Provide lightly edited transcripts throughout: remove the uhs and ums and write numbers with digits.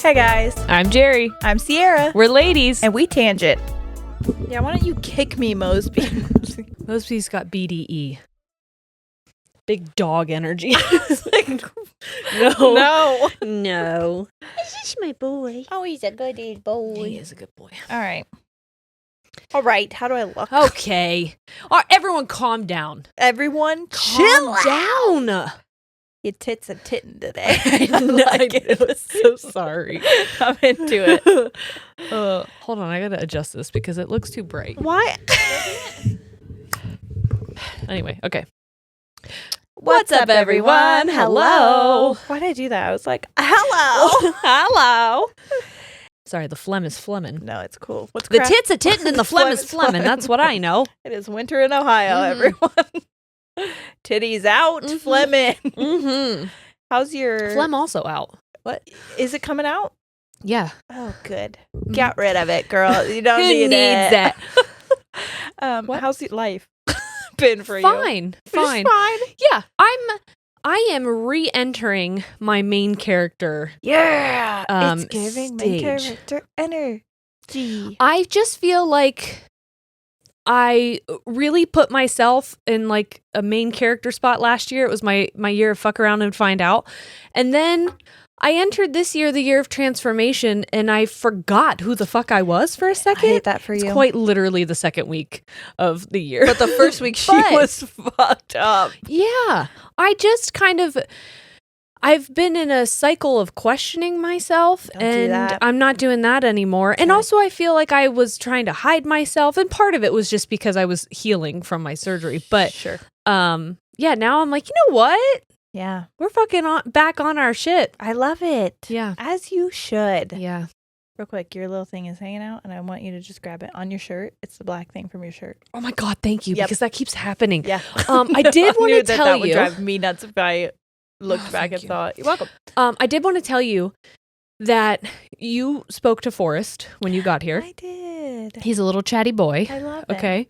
Hey guys, I'm Jerry. I'm Sierra. We're ladies. And we tangent. Yeah, why don't you kick me, Mosby? Mosby's got BDE. Big dog energy. No. No. This is my boy. Oh, he's a good boy. He is a good boy. All right. How do I look? Okay. All right, everyone calm down. Everyone, Calm down. Your tits are titting today. I'm so sorry. I'm into it. Hold on, I gotta adjust this because it looks too bright. Why? Anyway, okay. What's up, everyone? Hello. Why did I do that? I was like, hello. Hello. Sorry, the phlegm is phlegmin'. No, it's cool. What's The tits are tittin' and the phlegm is phlegmin'. That's what I know. It is winter in Ohio, everyone. Titties out, phlegm in. Mm-hmm. How's your Phlegm also out. What is it coming out? Yeah. Oh, good. Get rid of it, girl. You don't need needs it. that? How's your life been for you? Fine. Fine. Yeah, I am re-entering my main character. Yeah. It's giving main stage. character energy. I just feel like I really put myself in like a main character spot last year. It was my year of fuck around and find out. And then I entered this year, the year of transformation, and I forgot who the fuck I was for a second. I hate that for you. It's quite literally the second week of the year. But the first week she But- was fucked up. Yeah. I just I've been in a cycle of questioning myself, Don't do and that. I'm not doing that anymore. And Okay. also I feel like I was trying to hide myself, and part of it was just because I was healing from my surgery. But Sure. yeah, now I'm like, you know what? Yeah. We're fucking back on our shit. I love it. Yeah. As you should. Yeah. Real quick, your little thing is hanging out, and I want you to just grab it on your shirt. It's the black thing from your shirt. Oh my God, thank you, Yep. because that keeps happening. Yeah. I did want knew to that tell would you. drive me nuts if I looked back thank and you. thought, you're welcome. I did want to tell you that you spoke to Forrest when you got here. I did. He's a little chatty boy. I love it. Okay.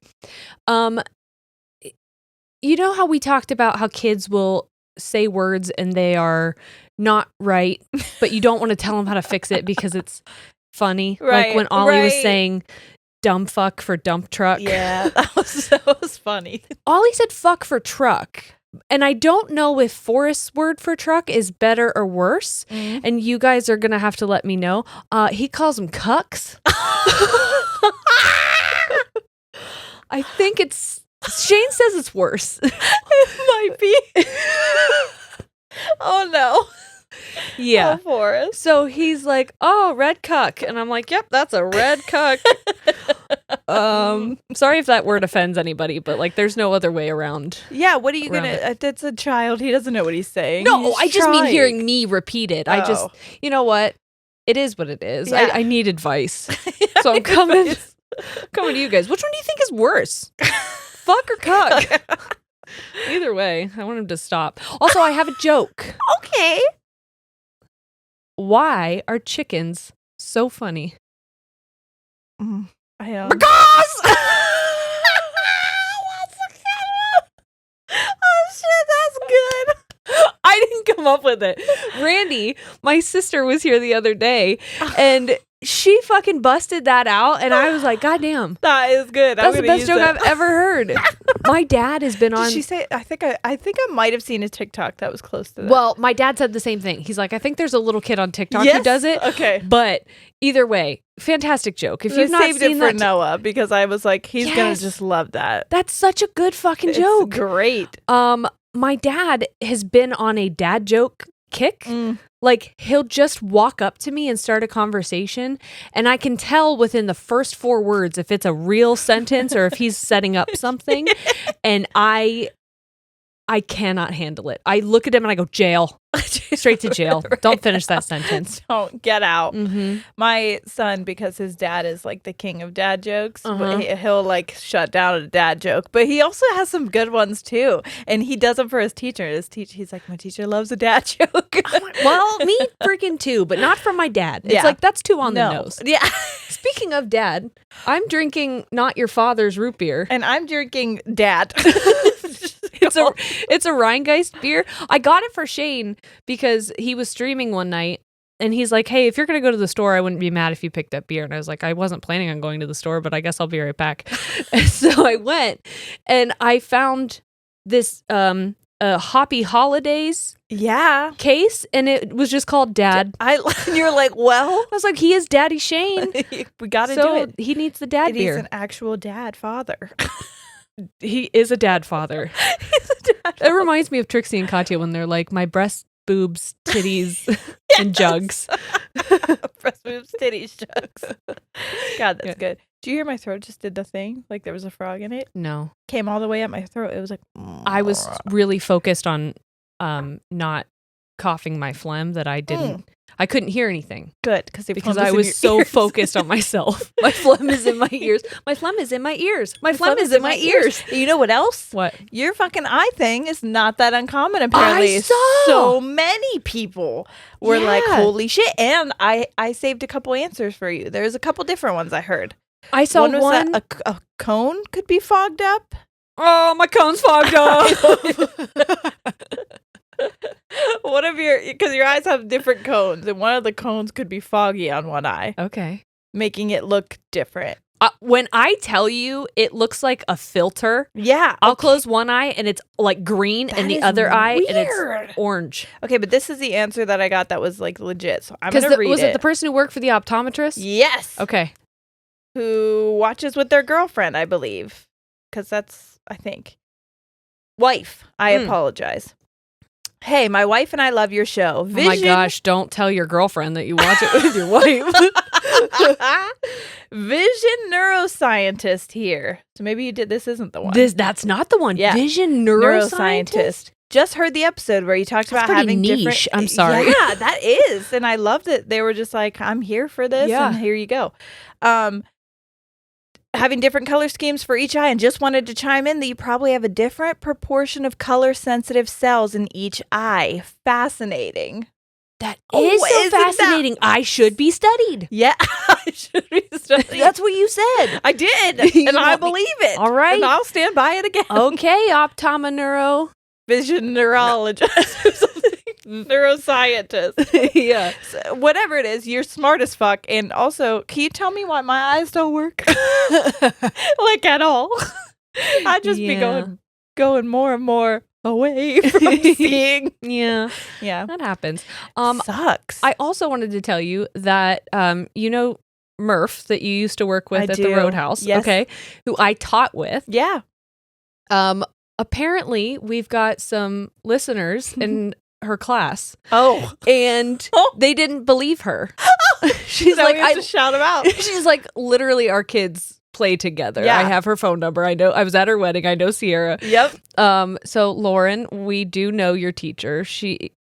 You know how we talked about how kids will say words and they are not right, but you don't want to tell them how to fix it because it's funny. Right, Like when Ollie was right. saying dumb fuck for dump truck. Yeah, that was funny. Ollie said fuck for truck. And I don't know if Forrest's word for truck is better or worse. And you guys are going to have to let me know. He calls them cucks. I think Shane says it's worse. It might be. Oh no. Yeah. Oh, Forrest. So he's like, oh, red cuck. And I'm like, yep, that's a red cuck. Sorry if that word offends anybody, but like there's no other way around. Yeah, what are you Around gonna? That's a child. He doesn't know what he's saying. No, He's I just mean trying. hearing me repeat it. I just, Oh. you know what? It is what it is. Yeah. I need advice. So I'm coming to you guys. Which one do you think is worse? Fuck or cuck? Either way, I want him to stop. Also, I have a joke. Okay. Why are chickens so funny? I know. Because Oh shit, that's good. I didn't come up with it. Randy, my sister, was here the other day and she fucking busted that out and I was like, God damn. That is good. That's the best joke I've ever heard. My dad has been on. Did she say? I think I might have seen a TikTok that was close to that. Well, my dad said the same thing. He's like, I think there's a little kid on TikTok who Yes? does it. Okay. But either way, fantastic joke. If I you've not saved seen it for that, Noah because I was like, he's gonna Yes. just love that. that's such a good fucking It's joke. great. My dad has been on a dad joke kick. Like he'll just walk up to me and start a conversation and I can tell within the first 4 words if it's a real sentence or if he's setting up something, and I cannot handle it. I look at him and I go, jail. Straight to jail. Right. Don't finish that sentence. Don't get out. Mm-hmm. My son, because his dad is like the king of dad jokes, Uh-huh. he'll like shut down a dad joke. But he also has some good ones too, and he does them for his teacher. He's like, my teacher loves a dad joke. Well, me freaking too, but not from my dad. It's Yeah. like, that's too on the No. nose. Yeah. Speaking of dad, I'm drinking not your father's root beer. And I'm drinking dad. It's a Rheingeist beer. I got it for Shane because he was streaming one night And he's like, hey, if you're going to go to the store, I wouldn't be mad if you picked up beer. And I was like, I wasn't planning on going to the store, but I guess I'll be right back. And so I went and I found this Hoppy Holidays case, and it was just called Dad. And you're like, well, I was like, he is Daddy Shane. We got to do it. He needs the dad beer. He's an actual dad father. He is a dad father. He's a dad father. It reminds me of Trixie and Katya when they're like, my breast, boobs, titties, and jugs. Breast, boobs, titties, jugs. God, that's good. Do you hear my throat just did the thing? Like there was a frog in it? No. Came all the way up my throat. It was like... I was really focused on not coughing my phlegm that I didn't... I couldn't hear anything. Good, because I was so focused on myself. My phlegm is in my ears. My phlegm is in my ears. My phlegm is in my ears. You know what else? What? Your fucking eye thing is not that uncommon, apparently. I saw! So many people were like, holy shit. And I saved a couple answers for you. There's a couple different ones I heard. I saw one. That a cone could be fogged up. Oh, my cone's fogged up. One of because your eyes have different cones, and one of the cones could be foggy on one eye. Okay. Making it look different. When I tell you it looks like a filter, I'll close one eye and it's like green, and the other eye and it's orange. Okay, but this is the answer that I got that was like legit. So I'm gonna read it. Was it the person who worked for the optometrist? Yes. Okay. Who watches with their girlfriend, I believe, because that's I think wife. I apologize. Hey, my wife and I love your show. Oh my gosh, don't tell your girlfriend that you watch it with your wife. Vision neuroscientist here. So maybe this isn't the one. That's not the one. Yeah. Vision neuroscientist. Just heard the episode where you talked about having niche. Different... I'm sorry. Yeah, that is. And I loved it. They were just like, I'm here for this, and here you go. Having different color schemes for each eye, and just wanted to chime in that you probably have a different proportion of color-sensitive cells in each eye. Fascinating. That is so fascinating. I should be studied. Yeah, I should be studied. That's what you said. I did, and I believe it. All right. And I'll stand by it again. Okay, optomeneuro. Vision neurologist or something. Neuroscientist. Yeah. So, whatever it is, you're smart as fuck. And also, can you tell me why my eyes don't work? Like at all. I just be going more and more away from seeing. Yeah. That happens. Sucks. I also wanted to tell you that you know Murph that you used to work with at the Roadhouse. Yes. Okay. Who I taught with. Yeah. Apparently we've got some listeners in her class. Oh. And they didn't believe her. She's so like, we have to shout them out. She's like, literally our kids play together. Yeah. I have her phone number. I know I was at her wedding. I know Sierra. Yep. So Lauren, we do know your teacher. She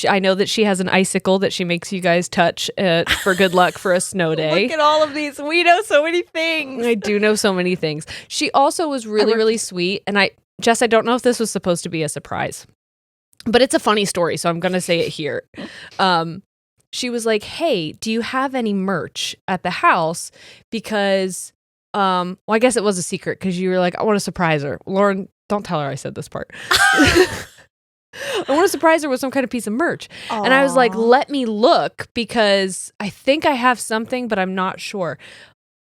I know that she has an icicle that she makes you guys touch for good luck for a snow day. Look at all of these. We know so many things. I do know so many things. She also was really, really sweet. And Jess, I don't know if this was supposed to be a surprise, but it's a funny story, so I'm going to say it here. She was like, hey, do you have any merch at the house? Because, well, I guess it was a secret because you were like, I want to surprise her. Lauren, don't tell her I said this part. I want to surprise her with some kind of piece of merch. Aww. And I was like, let me look because I think I have something, but I'm not sure.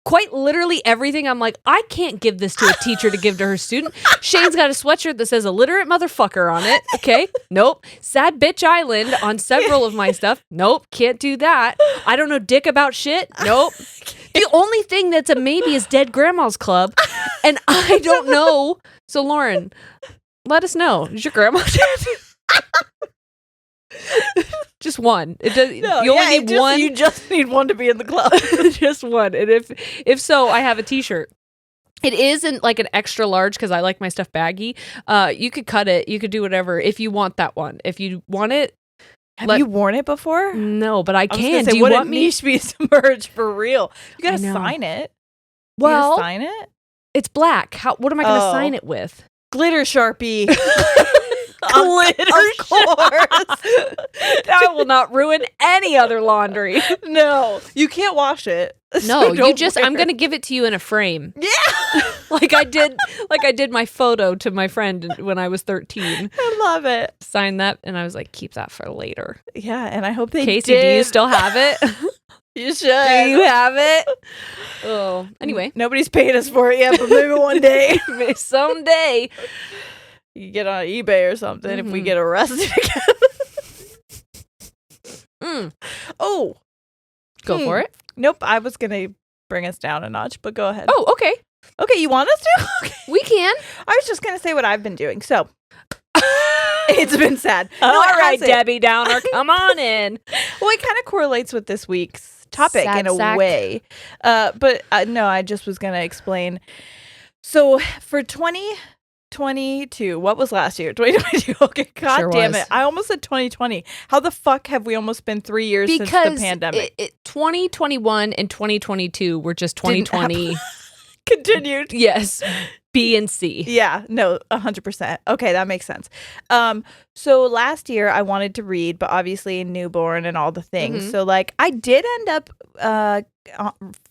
Quite literally everything. I'm like, I can't give this to a teacher to give to her student. Shane's got a sweatshirt that says illiterate motherfucker on it. Okay. Nope. Sad bitch island on several of my stuff. Nope. Can't do that. I don't know dick about shit. Nope. The only thing that's a maybe is Dead Grandma's Club. And I don't know. So Lauren, let us know. Is your grandma dead? Just one. It does. No, you only need one. You just need one to be in the club. Just one. And if so, I have a t-shirt. It isn't like an extra large because I like my stuff baggy. You could cut it. You could do whatever if you want that one. If you want it. Have you worn it before? No, but I can. Say, do you want me to be submerged for real? You gotta sign it. Well, sign it. It's black. What am I going to sign it with? Glitter Sharpie. Glitter of course. That will not ruin any other laundry. No, you can't wash it. No, so I'm going to give it to you in a frame. Yeah. like I did my photo to my friend when I was 13. I love it. Signed that and I was like, keep that for later. Yeah, and I hope they Casey, did. do you still have it? You should. Do you have it? Oh, anyway. Nobody's paid us for it yet, but maybe one day. Maybe someday. You get on eBay or something if we get arrested again. Oh. Go for it. Nope, I was going to bring us down a notch, but go ahead. Oh, okay. Okay, you want us to? Okay. We can. I was just going to say what I've been doing. So, it's been sad. All right, hasn't. Debbie Downer, come on in. Well, it kind of correlates with this week's topic Sad in a sack. way. But no, I just was going to explain. So, for 2022, what was last year? 2022. Okay, god Sure damn was. it. I almost said 2020. How the fuck have we almost been 3 years since the pandemic? 2021 and 2022 were just Didn't 2020. Continued. Yes. B and C. Yeah, no, 100%. Okay, that makes sense. So last year I wanted to read, but obviously newborn and all the things. Mhm. So like I did end up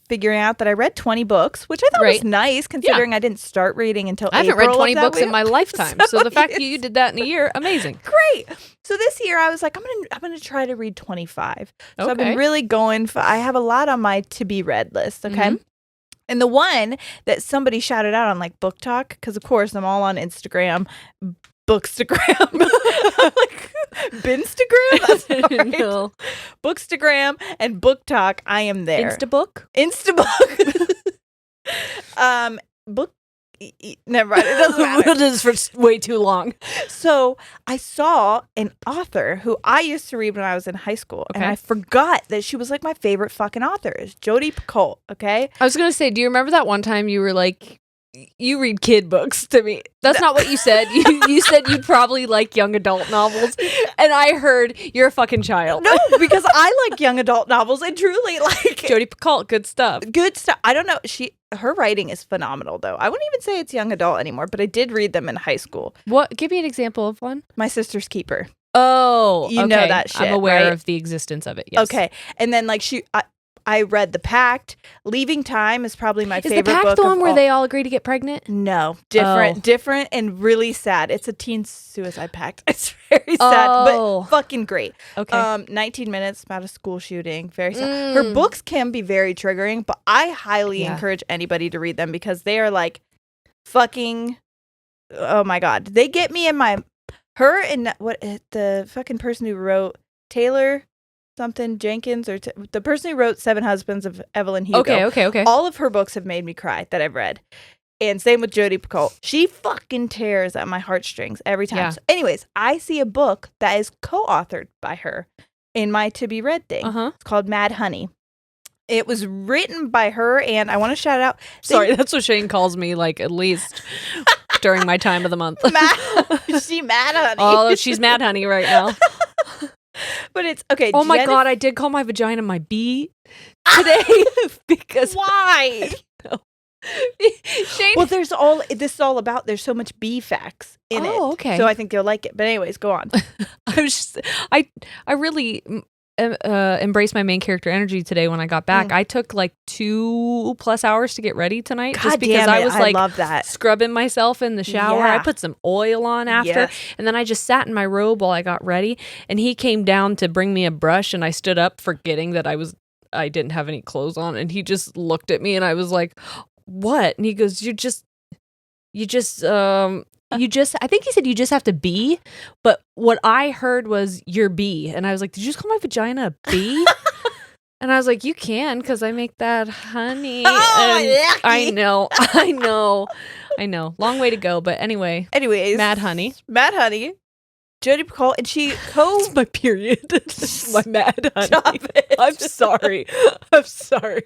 figuring out that I read 20 books, which I thought was Right. nice considering I didn't start reading until I haven't April read 20 of that books in week. my lifetime. So the fact that you did that in a year, amazing. Great. So this year I was like, I'm gonna try to read 25. So I've been Okay. really going for. I have a lot on my to be read list. Okay. Mhm. And the one that somebody shouted out on like Book Talk, because of course I'm all on Instagram, Bookstagram, like Binstagram. That's not right. No. Bookstagram and Book Talk. I am there. Instabook? Instabook. Book. Never mind. It doesn't matter. It is for way too long. So I saw an author who I used to read when I was in high school, and Okay. I forgot that she was like my favorite fucking author. Is Jodi Picoult. Okay. I was going to say, do you remember that one time you were like, you read kid books to me? That's not what you said. You said you probably like young adult novels. And I heard you're a fucking child. No, because I like young adult novels and truly like Jodi Picoult, good stuff. good stuff. I don't know. Her writing is phenomenal though. I wouldn't even say it's young adult anymore, but I did read them in high school. What? Give me an example of one. My Sister's Keeper. Oh, You know that shit, I'm aware right? of the existence of it. Yes. Okay. And then like I read The Pact. Leaving Time is probably my Is the favorite Pact book the one of where all- they all agree to get pregnant? No, Oh. different and really sad. It's a teen suicide pact. It's very sad, Oh. but fucking great. Okay. 19 minutes about a school shooting. Very sad. Her Mm. books can be very triggering, but I highly Yeah. encourage anybody to read them because they are like fucking. Oh my god, they get me in my. Her and the fucking person who wrote Taylor something Jenkins or the person who wrote Seven Husbands of Evelyn Hugo. Okay. All of her books have made me cry that I've read. And same with Jodi Picoult. She fucking tears at my heartstrings every time. Yeah. So anyways, I see a book that is co-authored by her in my to be read thing. Uh-huh. It's called Mad Honey. It was written by her, and I want to shout out. Sorry, that's what Shane calls me, like, at least during my time of the month. She Mad Honey. Oh, she's mad honey right now. But it's okay. Oh my God, I did call my vagina my bee today because Why? Shane. Well, this is all about. There's so much bee facts in it. Oh, okay. So I think you'll like it. But anyways, go on. I really embraced my main character energy today when I got back. I took like 2+ hours to get ready tonight just because I was like love that. scrubbing myself in the shower. Yeah. I put some oil on after, Yes. and then I just sat in my robe while I got ready. And he came down to bring me a brush, and I stood up forgetting that I didn't have any clothes on, and he just looked at me, and I was like, "What?" And he goes, I think he said you just have to be, but what I heard was you're bee. And I was like, did you just call my vagina a bee? And I was like, you can, because I make that honey. Oh, And yucky. I know. Long way to go. But anyways, Mad Honey. Jodi Picoult, and she My period. My mad honey. Stop it. I'm sorry.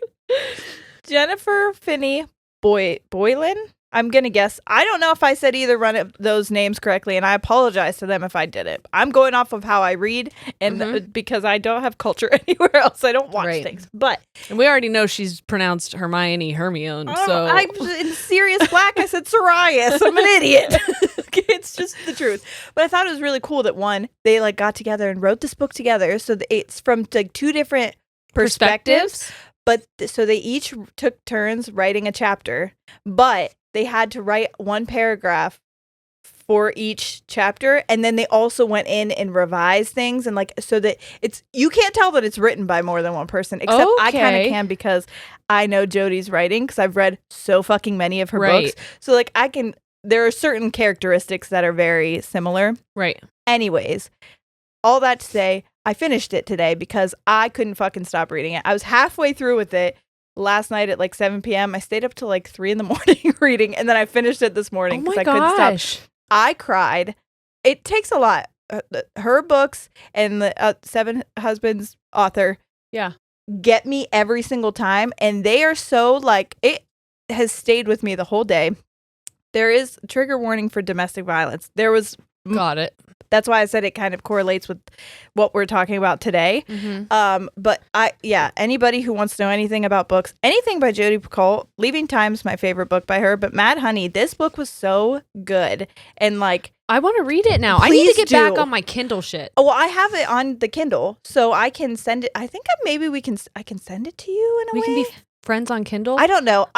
Jennifer Finney Boylan. I'm going to guess. I don't know if I said either one of those names correctly, and I apologize to them if I did it. I'm going off of how I read, and because I don't have culture anywhere else, I don't watch things. But and we already know she's pronounced Hermione Hermione. So I'm in Sirius Black. I said Sirius. I'm an idiot. It's just the truth. But I thought it was really cool that they like got together and wrote this book together. So it's from like two different perspectives. But so they each took turns writing a chapter, but they had to write one paragraph for each chapter, and then they also went in and revised things, and like so that you can't tell that it's written by more than one person, except I kind of can because I know Jodi's writing because I've read so fucking many of her books. So like there are certain characteristics that are very similar. Right. Anyways, all that to say, I finished it today because I couldn't fucking stop reading it. I was halfway through with it last night at like 7 p.m. I stayed up till like 3 in the morning reading, and then I finished it this morning because I couldn't stop. I cried. It takes a lot. Her books and the Seven Husbands author get me every single time, and they are so like, it has stayed with me the whole day. There is a trigger warning for domestic violence. Got it. That's why I said it kind of correlates with what we're talking about today. Mm-hmm. But anybody who wants to know anything about books, anything by Jodi Picoult, Leaving Time's my favorite book by her, but Mad Honey, this book was so good. And like, I want to read it now. I need to get back on my Kindle shit. Oh, well, I have it on the Kindle, so I can send it. I think I can send it to you in a way. We can be friends on Kindle? I don't know.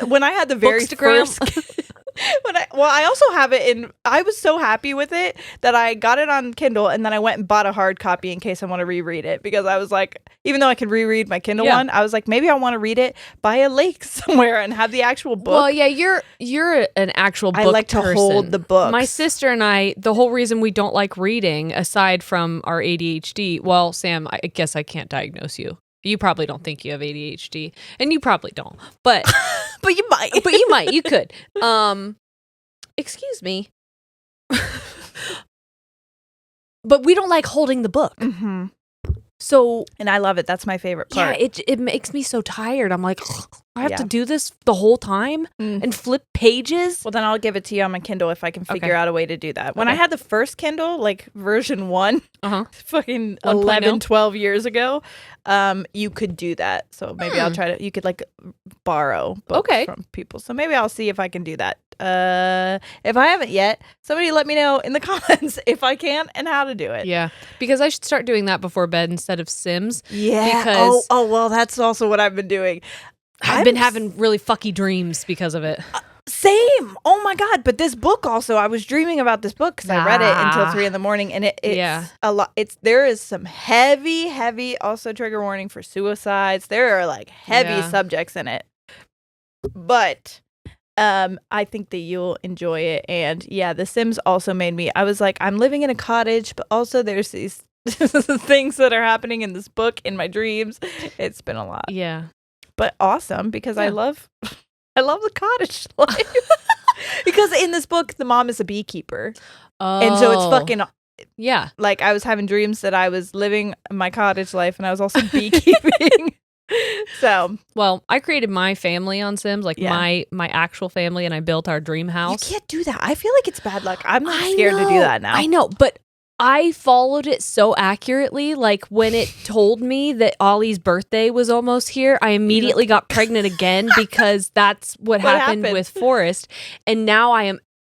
When I had the very first... I also have it I was so happy with it that I got it on Kindle, and then I went and bought a hard copy in case I want to reread it, because I was like, even though I could reread my Kindle one, I was like, maybe I want to read it by a lake somewhere and have the actual book. Well, yeah, you're an actual book I like to hold the book. My sister and I, the whole reason we don't like reading, aside from our ADHD, well, Sam, I guess I can't diagnose you. You probably don't think you have ADHD, and you probably don't, but but you might. But you might. You could. Excuse me. But we don't like holding the book. Mm-hmm. So, and I love it. That's my favorite part. Yeah, it makes me so tired. I'm like, I have to do this the whole time and flip pages. Well, then I'll give it to you on my Kindle if I can figure out a way to do that. When I had the first Kindle, like version 1, fucking 11, 12 years ago, you could do that. So maybe I'll try to, you could like borrow books from people. So maybe I'll see if I can do that. If I haven't yet, somebody let me know in the comments if I can and how to do it. Yeah, because I should start doing that before bed instead of Sims. Yeah. Because well, that's also what I've been doing. I've been having really fucky dreams because of it. Same. Oh my God. But this book also, I was dreaming about this book because I read it until 3 in the morning, and it's a lot. There is some heavy, also trigger warning for suicides. There are like heavy subjects in it. But I think that you'll enjoy it. And yeah, The Sims also made me, I was like, I'm living in a cottage, but also there's these things that are happening in this book in my dreams. It's been a lot. Yeah. But awesome, because I love the cottage life. Because in this book, the mom is a beekeeper. Oh. And so it's fucking... Yeah. Like, I was having dreams that I was living my cottage life, and I was also beekeeping. So, well, I created my family on Sims, like my actual family, and I built our dream house. You can't do that. I feel like it's bad luck. I'm not scared to do that now. I know, but I followed it so accurately. Like, when it told me that Ollie's birthday was almost here, I immediately got pregnant again because that's what happened with Forrest. And now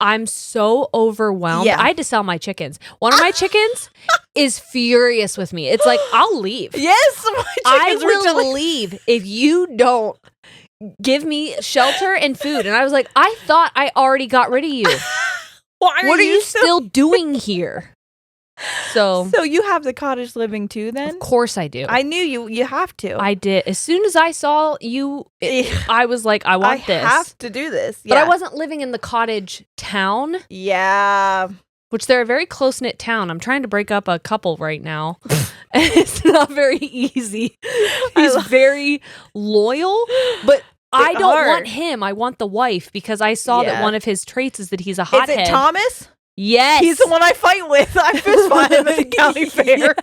I'm so overwhelmed. Yeah. I had to sell my chickens. One of my chickens is furious with me. It's like, I'll leave. Yes, I will leave if you don't give me shelter and food. And I was like, I thought I already got rid of you. What are you still doing here? So you have the cottage living too, then? Of course I do. I knew you have to. I did. As soon as I saw you, I was like, I want this. I have to do this. Yeah. But I wasn't living in the cottage town. Yeah. Which they're a very close-knit town. I'm trying to break up a couple right now. It's not very easy. He's very loyal, but I don't want him. I want the wife, because I saw that one of his traits is that he's a hothead. Is it Thomas? Yes. He's the one I fight with. I fist fought him at the county fair.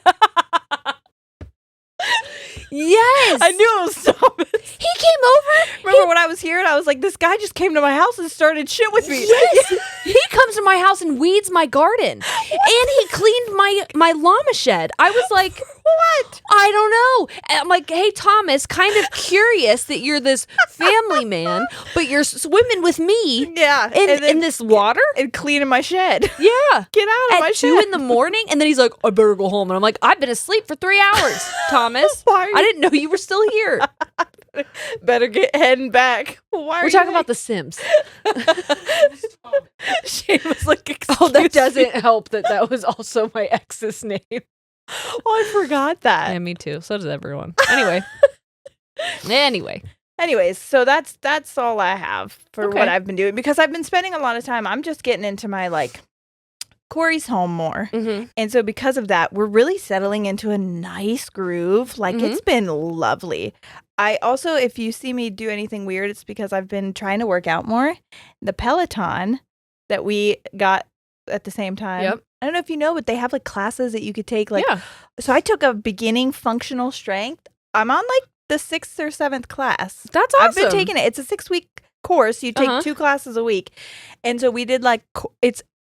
Yes. I knew it was Thomas. He came over? Remember when I was here and I was like, this guy just came to my house and started shit with me. Yes. He comes to my house and weeds my garden. And he cleaned my llama shed. I was like, what? I don't know. And I'm like, hey, Thomas, kind of curious that you're this family man, but you're swimming with me Yeah. in this water? And cleaning my shed. Yeah. Get out of my At shed. 2 a.m. And then he's like, I better go home. And I'm like, I've been asleep for 3 hours, Thomas. Why are you- I didn't know you were still here. Better get heading back. Why are We're talking about The Sims. Shane was like, Oh, that "Excuse doesn't me." help that was also my ex's name. Oh, I forgot that. Yeah, me too. So does everyone. Anyway. Anyways, so that's all I have for Okay. what I've been doing because I've been spending a lot of time. I'm just getting into my Corey's home more. Mm-hmm. And so because of that, we're really settling into a nice groove. It's been lovely. I also, if you see me do anything weird, it's because I've been trying to work out more. The Peloton that we got at the same time. Yep. I don't know if you know, but they have classes that you could take. Yeah. So I took a beginning functional strength. I'm on the 6th or 7th class. That's awesome. I've been taking it. It's a 6-week course. You take 2 classes a week. And so we did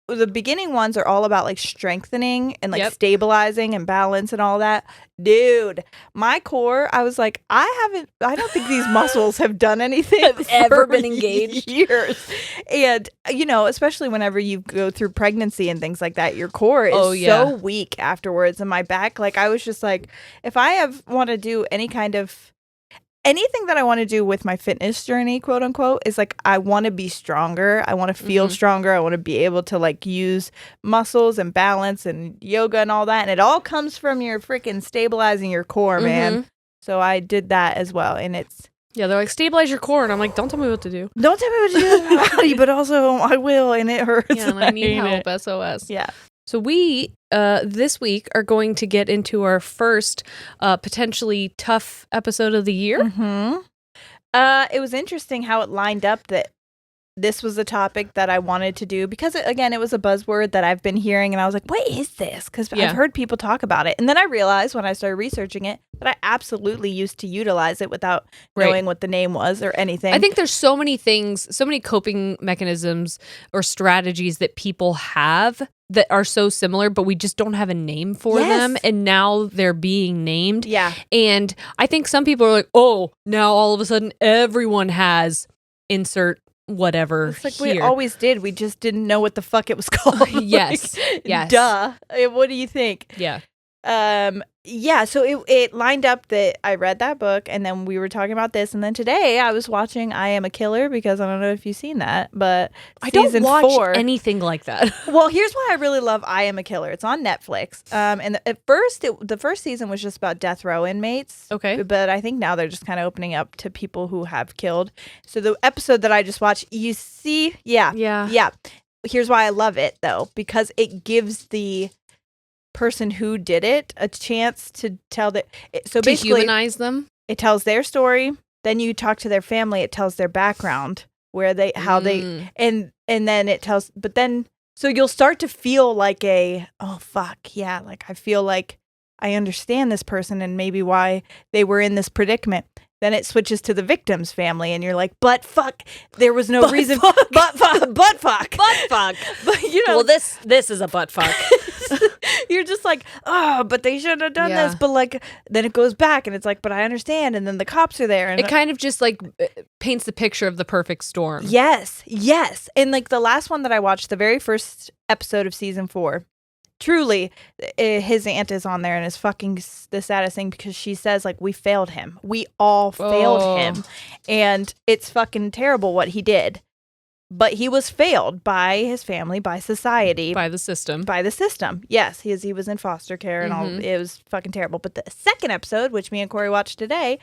the beginning ones are all about strengthening and Yep. stabilizing and balance and all that. Dude, my core, I was like, I don't think these muscles have done anything Have ever for been engaged. years. And, especially whenever you go through pregnancy and things like that, your core is so weak afterwards. And my back, I was just like, if I want to do anything that I want to do with my fitness journey, quote unquote, is I want to be stronger. I want to feel stronger. I want to be able to use muscles and balance and yoga and all that. And it all comes from your freaking stabilizing your core, man. So I did that as well. And it's... Yeah, they're like, stabilize your core. And I'm like, don't tell me what to do. Don't tell me what to do with my body, but also I will, and it hurts. Yeah, and I need hate help, SOS. Yeah. So we, this week, are going to get into our first potentially tough episode of the year. It was interesting how it lined up that this was a topic that I wanted to do because, it was a buzzword that I've been hearing, and I was like, what is this? Because I've heard people talk about it. And then I realized when I started researching it that I absolutely used to utilize it without knowing what the name was or anything. I think there's so many things, so many coping mechanisms or strategies that people have that are so similar, but we just don't have a name for them. And now they're being named. Yeah. And I think some people are like, oh, now all of a sudden everyone has insert whatever. It's here. we always did. We just didn't know what the fuck it was called. Yes. Yes. Duh. What do you think? Yeah. Yeah, so it lined up that I read that book, and then we were talking about this, and then today I was watching I Am a Killer, because I don't know if you've seen that, but I don't season watch 4, anything like that. Well, here's why I really love I Am a Killer. It's on Netflix. And at first, the first season was just about death row inmates. Okay. But I think now they're just kind of opening up to people who have killed. So the episode that I just watched, you see, yeah. Here's why I love it, though, because it gives the person who did it a chance to tell so to basically humanize them. It tells their story, then you talk to their family, it tells their background, where they they and then it tells, but then so you'll start to feel like I feel like I understand this person and maybe why they were in this predicament. Then it switches to the victim's family, and you're like, but fuck, there was no reason. Fuck. But fuck. Butt fuck. But, Well, this is a butt fuck. You're just like, oh, but they shouldn't have done this. But then it goes back, and it's like, but I understand. And then the cops are there. And It kind of just paints the picture of the perfect storm. Yes. And the last one that I watched, the very first episode of season 4, truly, his aunt is on there and is fucking the saddest thing, because she says, we failed him. We all failed him. And it's fucking terrible what he did. But he was failed by his family, by society. By the system. Yes, he was in foster care and all. It was fucking terrible. But the second episode, which me and Corey watched today,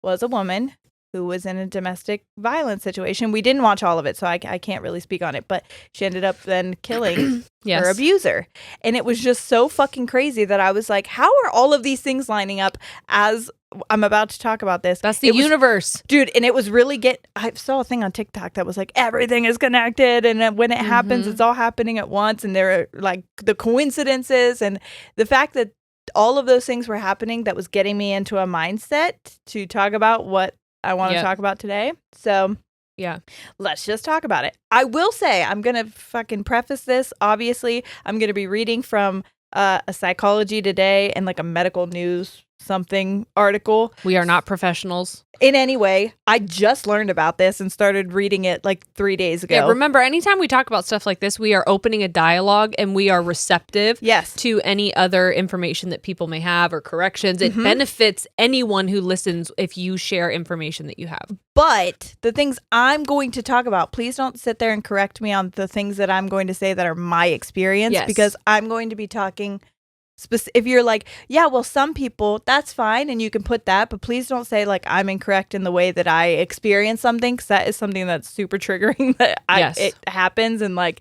was a woman who was in a domestic violence situation. We didn't watch all of it, so I can't really speak on it. But she ended up then killing her abuser. And it was just so fucking crazy that I was like, how are all of these things lining up as I'm about to talk about this? That's the universe. Dude, and it was really I saw a thing on TikTok that was like, everything is connected, and when it happens, it's all happening at once, and there are the coincidences, and the fact that all of those things were happening that was getting me into a mindset to talk about what I want to talk about today. So yeah, let's just talk about it. I will say, I'm going to fucking preface this. Obviously, I'm going to be reading from a Psychology Today and like a medical news something article. We are not professionals in any way. I just learned about this and started reading it like 3 days ago. Yeah, remember, anytime we talk about stuff like this, we are opening a dialogue and we are receptive to any other information that people may have or corrections. It benefits anyone who listens if you share information that you have. But the things I'm going to talk about, please don't sit there and correct me on the things that I'm going to say that are my experience, because I'm going to be talking if you're like, yeah, well, some people, that's fine, and you can put that, but please don't say like I'm incorrect in the way that I experience something, because that is something that's super triggering that it happens. And like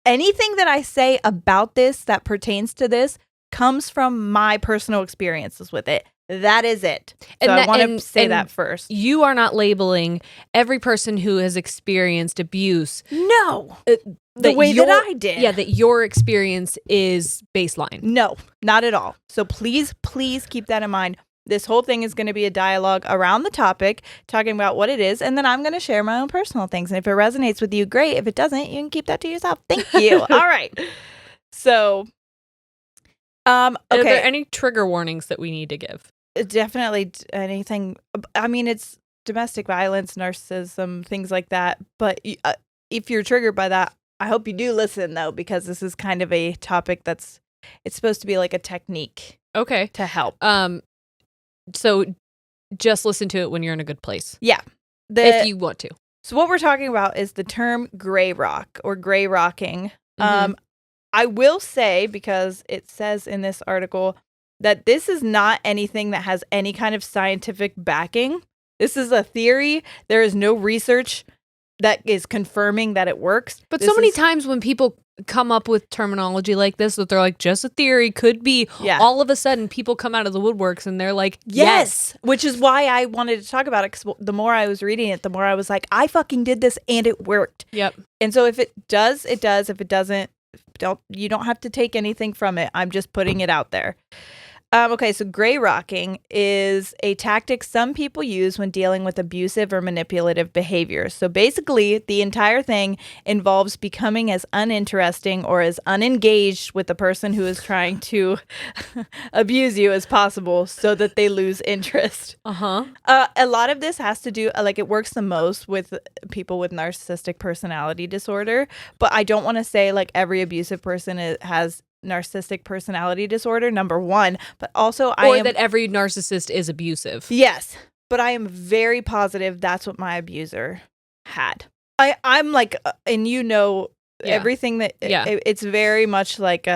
anything that I say about this that pertains to this comes from my personal experiences with it. That is it. So I want to say that first. You are not labeling every person who has experienced abuse. No. The way that I did. Yeah, that your experience is baseline. No, not at all. So please keep that in mind. This whole thing is going to be a dialogue around the topic, talking about what it is, and then I'm going to share my own personal things. And if it resonates with you, great. If it doesn't, you can keep that to yourself. Thank you. All right. So, okay. Are there any trigger warnings that we need to give? Definitely anything. I mean, it's domestic violence, narcissism, things like that. But if you're triggered by that, I hope you do listen, though, because this is kind of a topic it's supposed to be like a technique. Okay. To help. So just listen to it when you're in a good place. Yeah. If you want to. So what we're talking about is the term gray rock or gray rocking. I will say, because it says in this article that this is not anything that has any kind of scientific backing. This is a theory. There is no research that is confirming that it works. But so many times when people come up with terminology like this, that they're like, just a theory, could be, all of a sudden people come out of the woodworks and they're like, yes. Which is why I wanted to talk about it, because the more I was reading it, the more I was like, I fucking did this and it worked. Yep. And so if it does, it does. If it doesn't, you don't have to take anything from it. I'm just putting it out there. Okay, so gray rocking is a tactic some people use when dealing with abusive or manipulative behavior. So basically, the entire thing involves becoming as uninteresting or as unengaged with the person who is trying to abuse you as possible so that they lose interest. A lot of this has to do, like, it works the most with people with narcissistic personality disorder, but I don't want to say, like, every abusive person has narcissistic personality disorder, number one, but also that every narcissist is abusive. Yes, but I am very positive that's what my abuser had. I'm like, and everything that it's very much like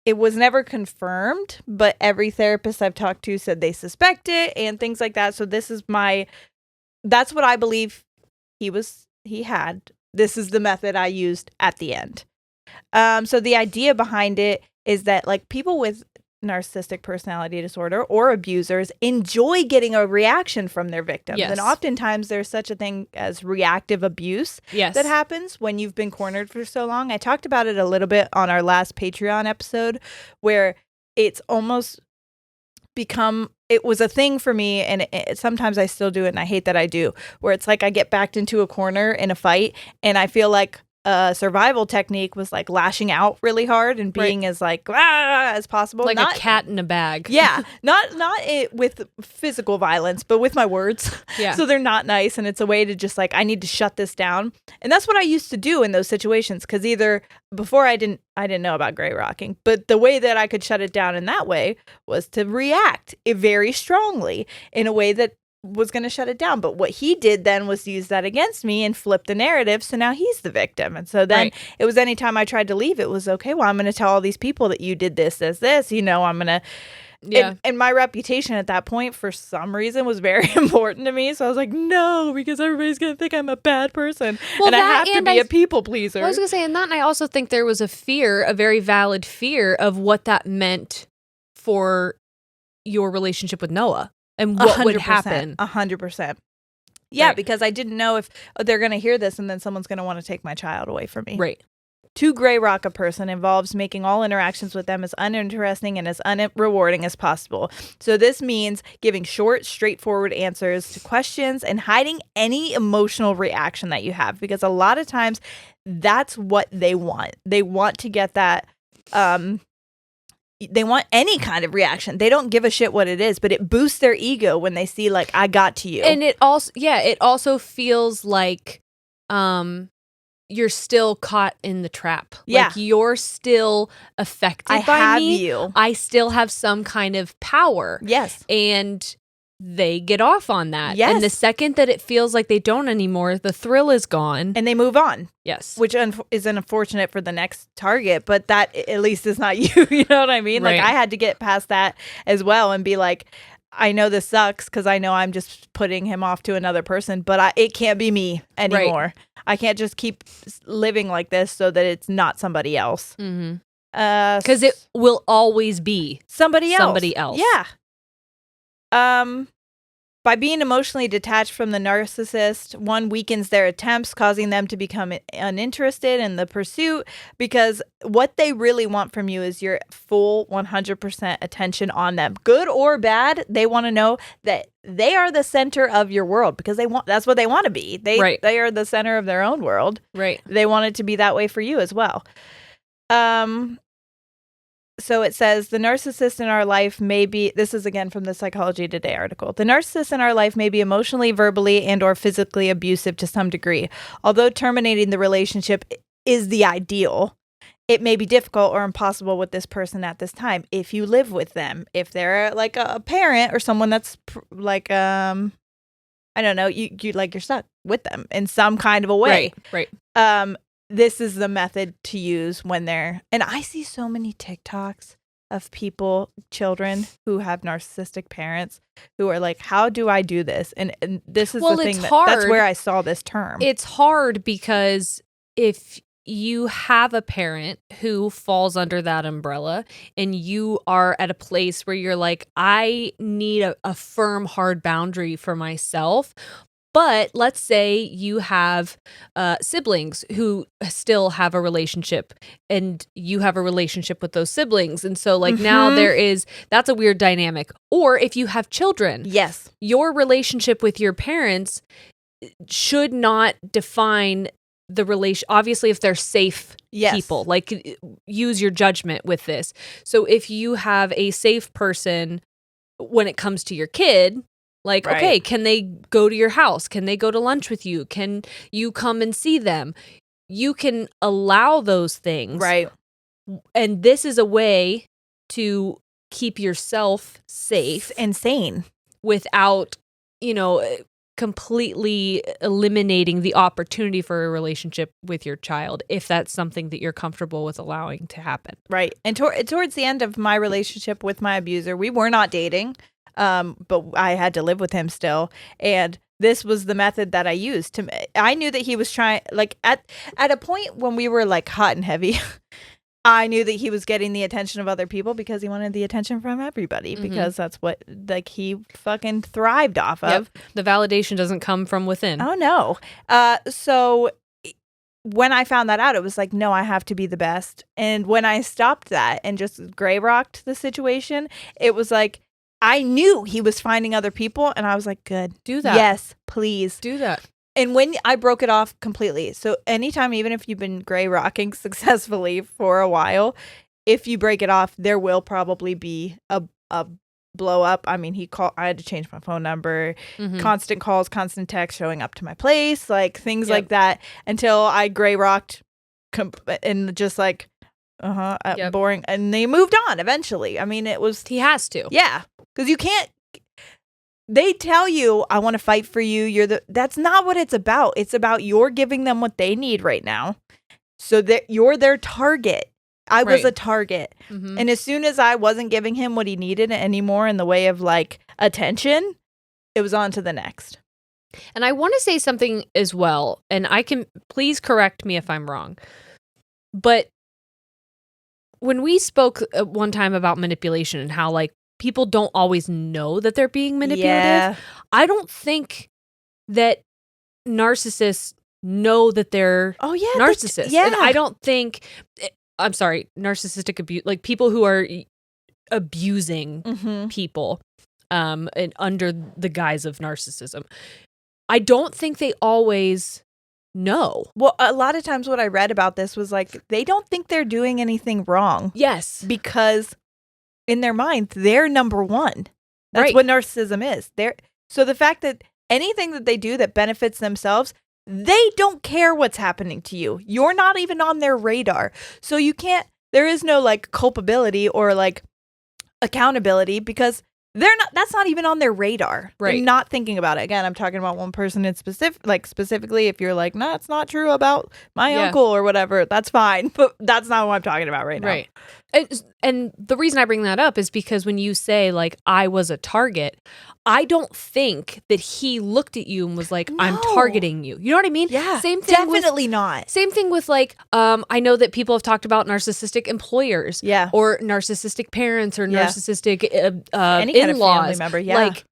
it was never confirmed, but every therapist I've talked to said they suspect it and things like that. So this is that's what I believe he had. This is the method I used at the end. So the idea behind it is that, like, people with narcissistic personality disorder or abusers enjoy getting a reaction from their victims. And oftentimes there's such a thing as reactive abuse that happens when you've been cornered for so long. I talked about it a little bit on our last Patreon episode, where it's almost become, it was a thing for me, and sometimes I still do it, and I hate that I do, where it's like I get backed into a corner in a fight, and I feel like a survival technique was like lashing out really hard and being as like as possible, like a cat in a bag. Yeah, not with physical violence, but with my words. Yeah. So they're not nice, and it's a way to just like, I need to shut this down, and that's what I used to do in those situations. Because either before I didn't know about gray rocking, but the way that I could shut it down in that way was to react very strongly in a way that was going to shut it down. But what he did then was use that against me and flip the narrative. So now he's the victim. And so then it was, anytime I tried to leave, it was, okay, well, I'm going to tell all these people that you did this, I'm going to, and my reputation at that point, for some reason, was very important to me. So I was like, no, because everybody's going to think I'm a bad person. Well, and I have to be a people pleaser. I was going to say, and I also think there was a very valid fear of what that meant for your relationship with Noah. And what would happen. 100%. Yeah, because I didn't know if they're going to hear this and then someone's going to want to take my child away from me. Right. To gray rock a person involves making all interactions with them as uninteresting and as unrewarding as possible. So this means giving short, straightforward answers to questions and hiding any emotional reaction that you have, because a lot of times that's what they want. They want to get that they want any kind of reaction. They don't give a shit what it is, but it boosts their ego when they see, like, I got to you. And it also feels like you're still caught in the trap. Yeah. Like, you're still affected by me. You. I still have some kind of power. Yes. And they get off on that. Yes. And the second that it feels like they don't anymore, the thrill is gone. And they move on. Yes. Which is unfortunate for the next target, but that at least is not you. You know what I mean? Right. Like, I had to get past that as well and be like, I know this sucks because I know I'm just putting him off to another person, but it can't be me anymore. Right. I can't just keep living like this so that it's not somebody else. Mm-hmm. Because it will always be somebody else. Yeah. By being emotionally detached from the narcissist, one weakens their attempts, causing them to become uninterested in the pursuit, because what they really want from you is your full 100% attention on them. Good or bad, they want to know that they are the center of your world, because that's what they want to be. They are the center of their own world. Right. They want it to be that way for you as well. So it says, the narcissist in our life may be, this is again from the Psychology Today article, the narcissist in our life may be emotionally, verbally, and or physically abusive to some degree. Although terminating the relationship is the ideal, it may be difficult or impossible with this person at this time if you live with them. If they're like a parent or someone that's like, I don't know, you're stuck with them in some kind of a way. Right. This is the method to use when they're, and I see so many TikToks of children who have narcissistic parents who are like, how do I do this? And this is the thing that's where I saw this term. It's hard because if you have a parent who falls under that umbrella and you are at a place where you're like, I need a firm, hard boundary for myself. But let's say you have siblings who still have a relationship and you have a relationship with those siblings. And so like now that's a weird dynamic. Or if you have children, yes, your relationship with your parents should not define the relation. Obviously, if they're safe people, like use your judgment with this. So if you have a safe person when it comes to your kid, like, okay, can they go to your house? Can they go to lunch with you? Can you come and see them? You can allow those things. Right. And this is a way to keep yourself safe and sane without, completely eliminating the opportunity for a relationship with your child, if that's something that you're comfortable with allowing to happen. Right. And towards the end of my relationship with my abuser, we were not dating. But I had to live with him still. And this was the method that I used. I knew that he was trying, like at a point when we were like hot and heavy, I knew that he was getting the attention of other people because he wanted the attention from everybody, because that's what like he fucking thrived off of. The validation doesn't come from within. Oh, no. So when I found that out, it was like, no, I have to be the best. And when I stopped that and just gray rocked the situation, it was like, I knew he was finding other people, and I was like, good. Do that. Yes, please. Do that. And when I broke it off completely, so anytime, even if you've been gray rocking successfully for a while, if you break it off, there will probably be a blow up. I mean, I had to change my phone number, constant calls, constant texts, showing up to my place, like things like that, until I gray rocked and just like, boring. And they moved on eventually. I mean, he has to. Yeah. Because you can't, they tell you, I want to fight for you. That's not what it's about. It's about you're giving them what they need right now. So that you're their target. I was a target. Mm-hmm. And as soon as I wasn't giving him what he needed anymore in the way of like attention, it was on to the next. And I want to say something as well. And please correct me if I'm wrong. But when we spoke one time about manipulation and how like people don't always know that they're being manipulative, I don't think that narcissists know that they're narcissists. yeah. And I don't think, I'm sorry, narcissistic abuse, like people who are abusing people and under the guise of narcissism. I don't think they always know. Well, a lot of times what I read about this was like, they don't think they're doing anything wrong. Yes. Because in their minds, they're number one. That's what narcissism is. So the fact that anything that they do that benefits themselves, they don't care what's happening to you. You're not even on their radar. So you can't, there is no like culpability or like accountability because that's not even on their radar. Right. They're not thinking about it. Again, I'm talking about one person in specifically if you're like, no, it's not true about my uncle or whatever, that's fine. But that's not what I'm talking about right now. Right. And the reason I bring that up is because when you say like I was a target, I don't think that he looked at you and was like, I'm targeting you. You know what I mean? Yeah. Same thing. Definitely not. Same thing with like, I know that people have talked about narcissistic employers. Yeah. Or narcissistic parents or narcissistic any kind in-laws. of family member. Yeah. Like,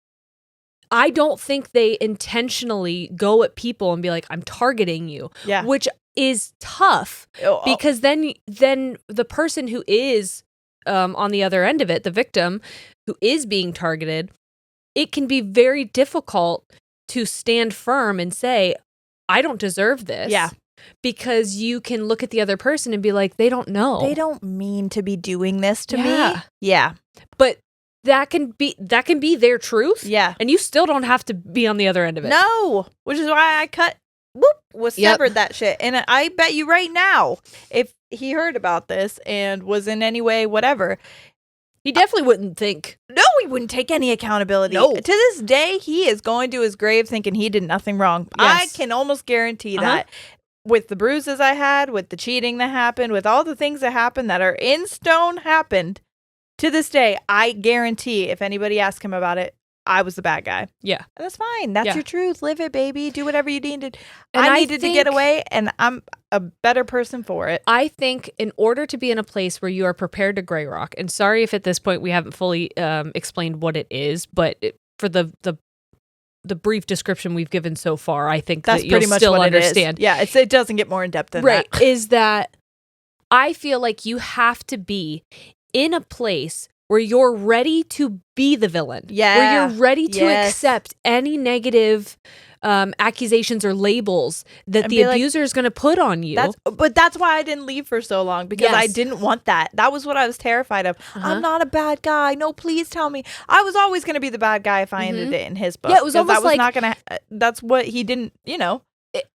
I don't think they intentionally go at people and be like, I'm targeting you. Yeah. Which is tough because then the person who is on the other end of it, the victim who is being targeted, it can be very difficult to stand firm and say, I don't deserve this. Yeah. Because you can look at the other person and be like, they don't know. They don't mean to be doing this to me. Yeah. But that can be their truth. Yeah. And you still don't have to be on the other end of it. No. Which is why I severed that shit. And I bet you right now, if he heard about this and was in any way whatever, he definitely wouldn't think. No, he wouldn't take any accountability. No. To this day, he is going to his grave thinking he did nothing wrong. Yes. I can almost guarantee that. With the bruises I had, with the cheating that happened, with all the things that happened that are in stone happened, to this day, I guarantee if anybody asks him about it, I was the bad guy. Yeah. And that's fine. That's your truth. Live it, baby. Do whatever you needed. And I needed to get away, and I'm a better person for it. I think in order to be in a place where you are prepared to gray rock, and sorry if at this point we haven't fully explained what it is, but for the brief description we've given so far, I think that's that pretty you'll much still what understand. It is. Yeah, it doesn't get more in depth than that. Right. Is that I feel like you have to be in a place where you're ready to be the villain. Yeah. Where you're ready to accept any negative accusations or labels that the abuser is going to put on you. But that's why I didn't leave for so long, because I didn't want that. That was what I was terrified of. I'm not a bad guy. No, please tell me. I was always going to be the bad guy if I ended it in his book. Yeah, it was almost like not going to. That's what he didn't.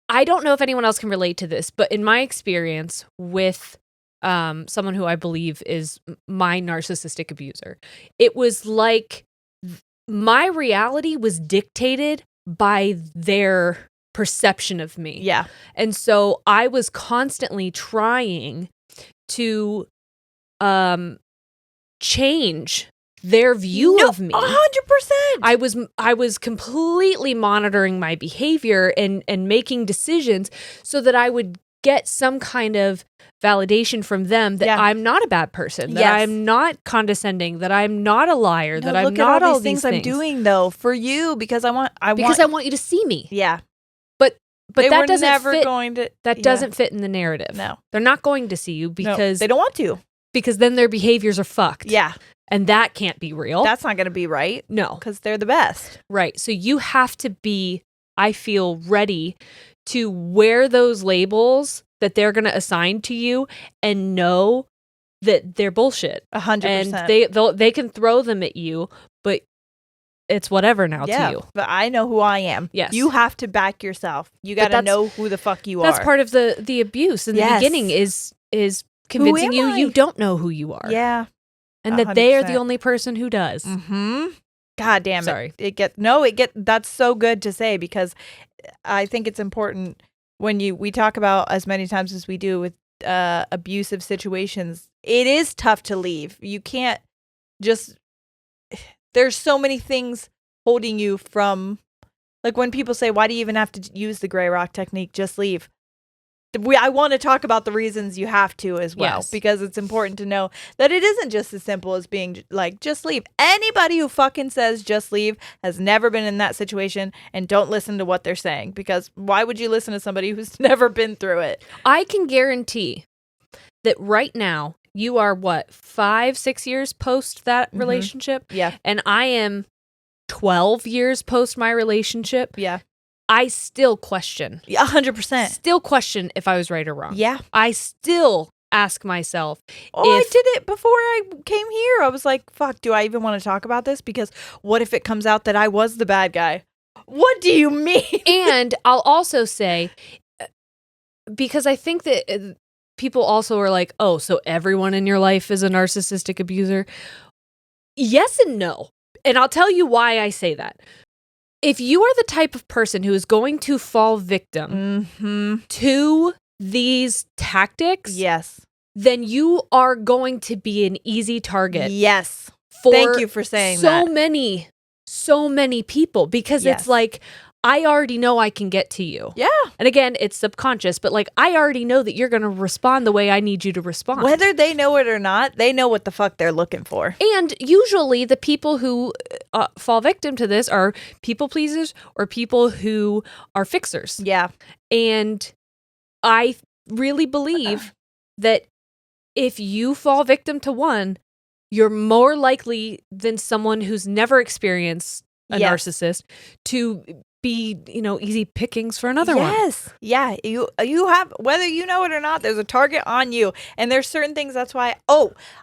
I don't know if anyone else can relate to this, but in my experience with someone who I believe is my narcissistic abuser, it was like my reality was dictated by their perception of me. Yeah. And so I was constantly trying to change their view of me. 100%. I was completely monitoring my behavior and making decisions so that I would get some kind of validation from them that I'm not a bad person, that I'm not condescending, that I'm not a liar, that I'm not all these things I'm doing though for you because I want you to see me. Yeah. But they that were doesn't never fit. going to. That doesn't fit in the narrative. No, they're not going to see you because they don't want to. Because then their behaviors are fucked. Yeah. And that can't be real. That's not going to be right. No. Because they're the best. Right. So you have to be, I feel, ready to wear those labels that they're going to assign to you and know that they're bullshit. 100%. And they can throw them at you, but it's whatever now to you. But I know who I am. Yes. You have to back yourself. You got to know who the fuck you are. That's part of the abuse in the beginning is convincing you don't know who you are. Yeah. And that they are the only person who does. Mm-hmm. God damn it. Sorry. That's so good to say, because I think it's important when we talk about as many times as we do with abusive situations. It is tough to leave. You can't just, there's so many things holding you from, like when people say, why do you even have to use the gray rock technique? Just leave. I want to talk about the reasons you have to as well, because it's important to know that it isn't just as simple as being like, just leave. Anybody who fucking says just leave has never been in that situation, and don't listen to what they're saying, because why would you listen to somebody who's never been through it? I can guarantee that right now you are 5-6 years post that relationship? Yeah. And I am 12 years post my relationship. Yeah. I still question. 100%. Still question if I was right or wrong. Yeah. I still ask myself. I did it before I came here. I was like, fuck, do I even want to talk about this? Because what if it comes out that I was the bad guy? What do you mean? And I'll also say, because I think that people also are like, oh, so everyone in your life is a narcissistic abuser. Yes and no. And I'll tell you why I say that. If you are the type of person who is going to fall victim to these tactics, yes, then you are going to be an easy target. Yes. Thank you for saying that. So many people, because it's like, I already know I can get to you. Yeah. And again, it's subconscious, but like, I already know that you're going to respond the way I need you to respond. Whether they know it or not, they know what the fuck they're looking for. And usually the people who fall victim to this are people pleasers or people who are fixers. Yeah. And I really believe that if you fall victim to one, you're more likely than someone who's never experienced a narcissist to be, easy pickings for another one. Yes. Yeah. You have, whether you know it or not, there's a target on you. And there's certain things, that's why,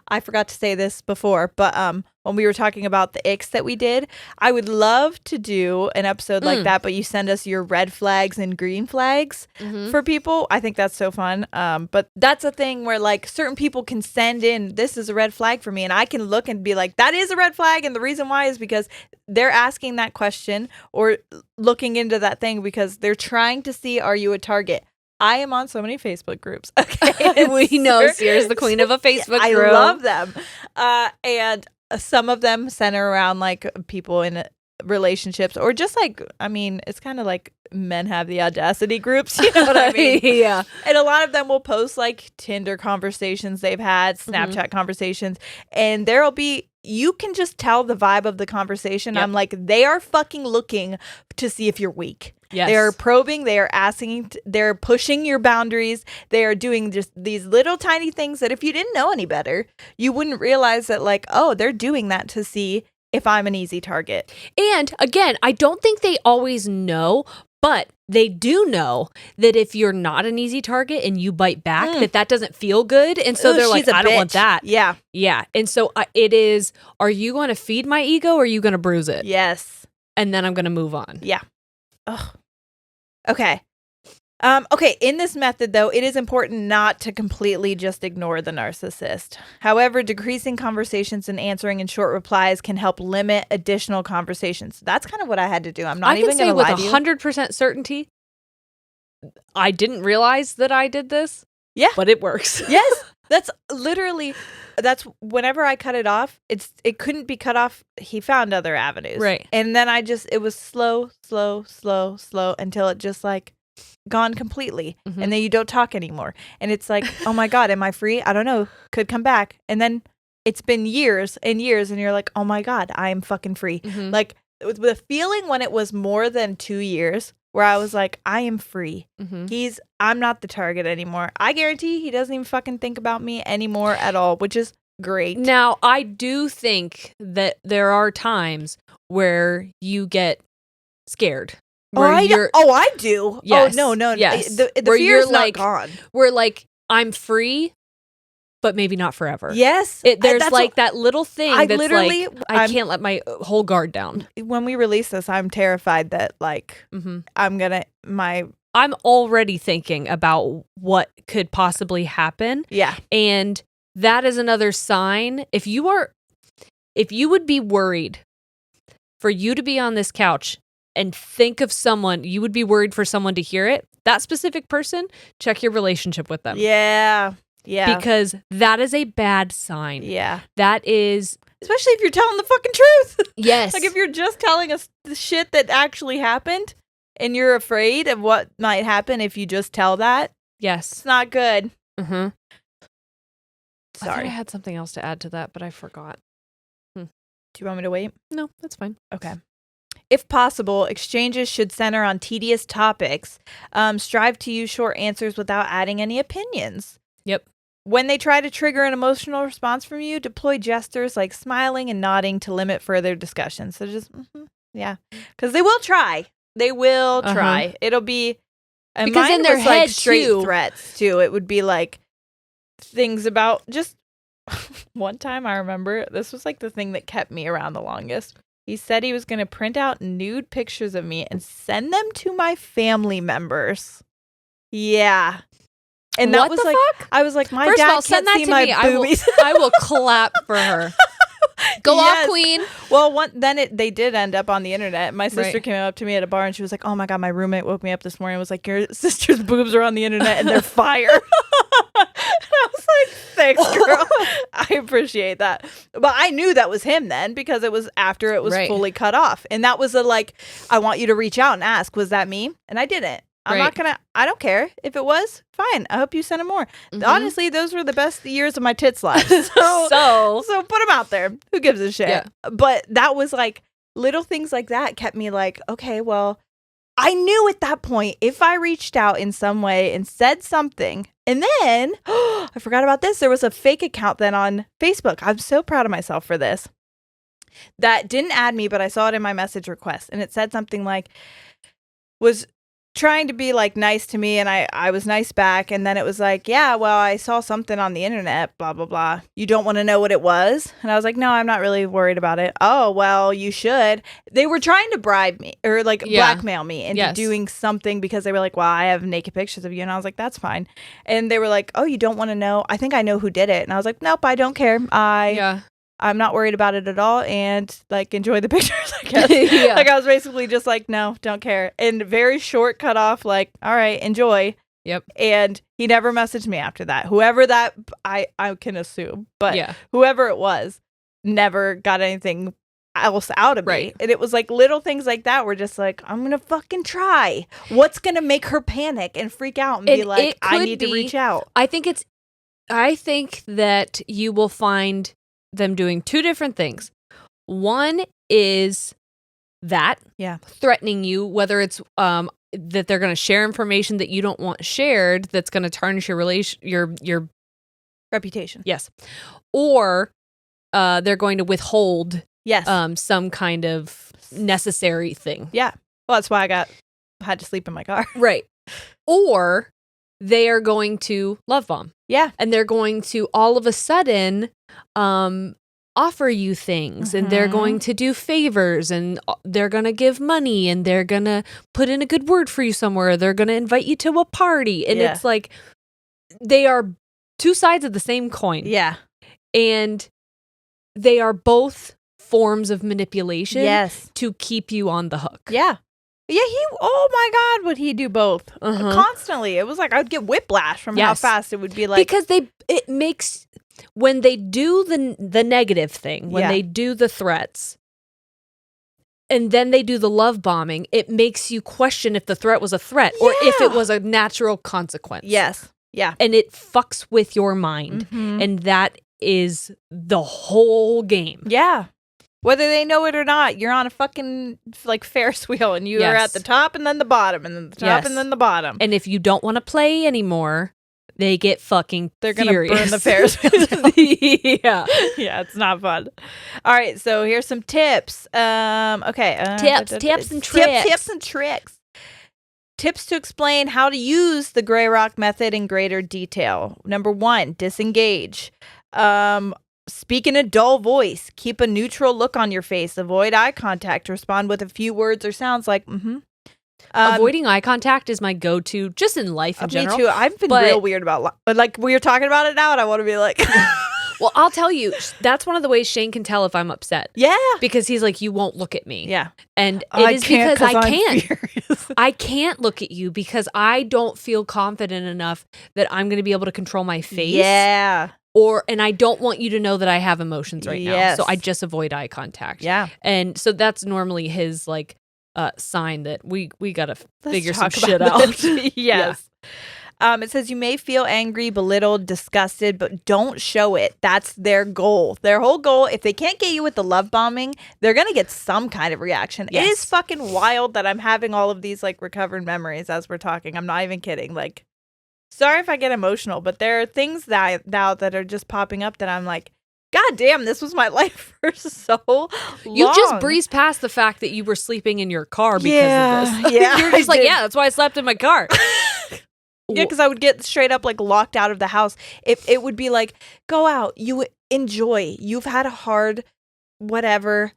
I forgot to say this before, but when we were talking about the icks that we did, I would love to do an episode like that, but you send us your red flags and green flags for people. I think that's so fun. But that's a thing where like certain people can send in, this is a red flag for me. And I can look and be like, that is a red flag. And the reason why is because they're asking that question or looking into that thing because they're trying to see, are you a target? I am on so many Facebook groups. Okay. We know Sierra's the queen of a Facebook group. I love them. And some of them center around like people in relationships or just like, I mean, it's kind of like men have the audacity groups. You know what I mean? Yeah. And a lot of them will post like Tinder conversations they've had, Snapchat conversations, and there'll be, you can just tell the vibe of the conversation. Yep. I'm like, they are fucking looking to see if you're weak. Yes. They are probing, they are asking, they're pushing your boundaries. They are doing just these little tiny things that if you didn't know any better, you wouldn't realize that like, oh, they're doing that to see if I'm an easy target. And again, I don't think they always know, but they do know that if you're not an easy target and you bite back, that doesn't feel good. And so they're like, I don't want that. Yeah. Yeah. And so it is, are you going to feed my ego or are you going to bruise it? Yes. And then I'm going to move on. Yeah. Ugh. Okay. Okay, in this method, though, it is important not to completely just ignore the narcissist. However, decreasing conversations and answering in short replies can help limit additional conversations. That's kind of what I had to do. I'm not even going to lie to you. I can say with 100% certainty, I didn't realize that I did this. Yeah. But it works. Yes. That's literally, that's whenever I cut it off, it couldn't be cut off. He found other avenues. Right. And then it was slow until it just like gone completely. And then you don't talk anymore. And it's like, oh my God, am I free? I don't know. Could come back. And then it's been years and years and you're like, oh my God, I am fucking free. Like the feeling when it was more than 2 years where I was like, I am free. I'm not the target anymore. I guarantee he doesn't even fucking think about me anymore at all, which is great. Now, I do think that there are times where you get scared. I do. Yes, oh, no. Yes. The where fear's you're not like, gone. We're like, I'm free, but maybe not forever. Yes. There's like that little thing I that's literally, like, I can't let my whole guard down. When we release this, I'm terrified that like, I'm already thinking about what could possibly happen. Yeah. And that is another sign. If you would be worried for you to be on this couch and think of someone, you would be worried for someone to hear it, that specific person, check your relationship with them. Yeah. Yeah. Because that is a bad sign. Yeah. That is... Especially if you're telling the fucking truth. Yes. Like if you're just telling us the shit that actually happened and you're afraid of what might happen if you just tell that, Yes. It's not good. Mm-hmm. I Sorry. had something else to add to that, but I forgot. Do you want me to wait? No, that's fine. Okay. If possible, exchanges should center on tedious topics. Strive to use short answers without adding any opinions. Yep. When they try to trigger an emotional response from you, deploy gestures like smiling and nodding to limit further discussion. So just, yeah. Because they will try. They will try. It'll be... And because mine in their was head, like straight too. threats, too. It would be like things about just... One time I remember, this was like the thing that kept me around the longest. He said he was going to print out nude pictures of me and send them to my family members. Yeah. And that What was the like, fuck? I was like, my First dad of all, can't send that see to my me. boobies. I will clap for her. Go off, queen. Well, they did end up on the internet. My sister Right. came up to me at a bar and she was like, oh my God, my roommate woke me up this morning and was like, your sister's boobs are on the internet and they're fire. And I was like, thanks, girl. I appreciate that. But I knew that was him then because it was after it was Right. fully cut off. And that was I want you to reach out and ask, was that me? And I didn't. I don't care. If it was, fine. I hope you send them more. Mhm. Honestly, those were the best years of my tits life. So So put them out there. Who gives a shit? Yeah. But that was like, little things like that kept me like, okay, well, I knew at that point if I reached out in some way and said something, and then, I forgot about this. There was a fake account then on Facebook. I'm so proud of myself for this. That didn't add me, but I saw it in my message request. And it said something like, was trying to be like nice to me, and I was nice back, and then it was like, yeah, well, I saw something on the internet, blah blah blah, you don't want to know what it was? And I was like, no, I'm not really worried about it. Oh, well, you should. They were trying to bribe me or like blackmail me into doing something because they were like, well, I have naked pictures of you, and I was like, that's fine. And they were like, oh, you don't want to know? I think I know who did it. And I was like, nope, I don't care. I'm not worried about it at all, and like enjoy the pictures, I guess. Like I was basically just like, no, don't care. And very short cut off, like, all right, enjoy. Yep. And he never messaged me after that. Whoever that, I can assume, but whoever it was, never got anything else out of me. And it was like little things like that were just like, I'm gonna fucking try. What's gonna make her panic and freak out and be like, I need to reach out? I think that you will find them doing two different things. One is that threatening you, whether it's that they're going to share information that you don't want shared, that's going to tarnish your reputation. Yes, or they're going to withhold some kind of necessary thing. Yeah, well, that's why I had to sleep in my car. Right. Or they are going to love bomb. Yeah. And they're going to all of a sudden offer you things, and they're going to do favors, and they're going to give money, and they're going to put in a good word for you somewhere. They're going to invite you to a party. And it's like they are two sides of the same coin. Yeah. And they are both forms of manipulation to keep you on the hook. Yeah. Yeah, oh my God, would he do both? Constantly. It was like I would get whiplash from how fast it would be like. Because it makes, when they do the negative thing, when they do the threats, and then they do the love bombing, it makes you question if the threat was a threat or if it was a natural consequence. Yes. Yeah. And it fucks with your mind. And that is the whole game. Yeah. Whether they know it or not, you're on a fucking like Ferris wheel, and you are at the top and then the bottom and then the top and then the bottom. And if you don't want to play anymore, they get fucking They're going to burn the Ferris wheel. Yeah. Yeah, it's not fun. All right, so here's some tips. Okay. Tips and tricks. Tips and tricks. Tips to explain how to use the gray rock method in greater detail. Number 1, disengage. Speak in a dull voice. Keep a neutral look on your face. Avoid eye contact. Respond with a few words or sounds like, avoiding eye contact is my go-to just in life in general. Me too. I've been real weird about like we were talking about it now, and I want to be like... Well, I'll tell you, that's one of the ways Shane can tell if I'm upset. Yeah. Because he's like, you won't look at me. Yeah. And it is because I can't. Furious. I can't look at you because I don't feel confident enough that I'm going to be able to control my face. Yeah. And I don't want you to know that I have emotions right now. So I just avoid eye contact. Yeah. And so that's normally his like sign that we got to figure some shit out. Yes. It says you may feel angry, belittled, disgusted, but don't show it. That's their goal. Their whole goal, if they can't get you with the love bombing, they're going to get some kind of reaction. Yes. It is fucking wild that I'm having all of these like recovered memories as we're talking. I'm not even kidding. Like, sorry if I get emotional, but there are things now that are just popping up that I'm like, God damn, this was my life for so long. You just breezed past the fact that you were sleeping in your car because of this. Yeah. You're just like, yeah, that's why I slept in my car. Yeah, because I would get straight up like locked out of the house. If it would be like, go out, you enjoy. You've had a hard whatever.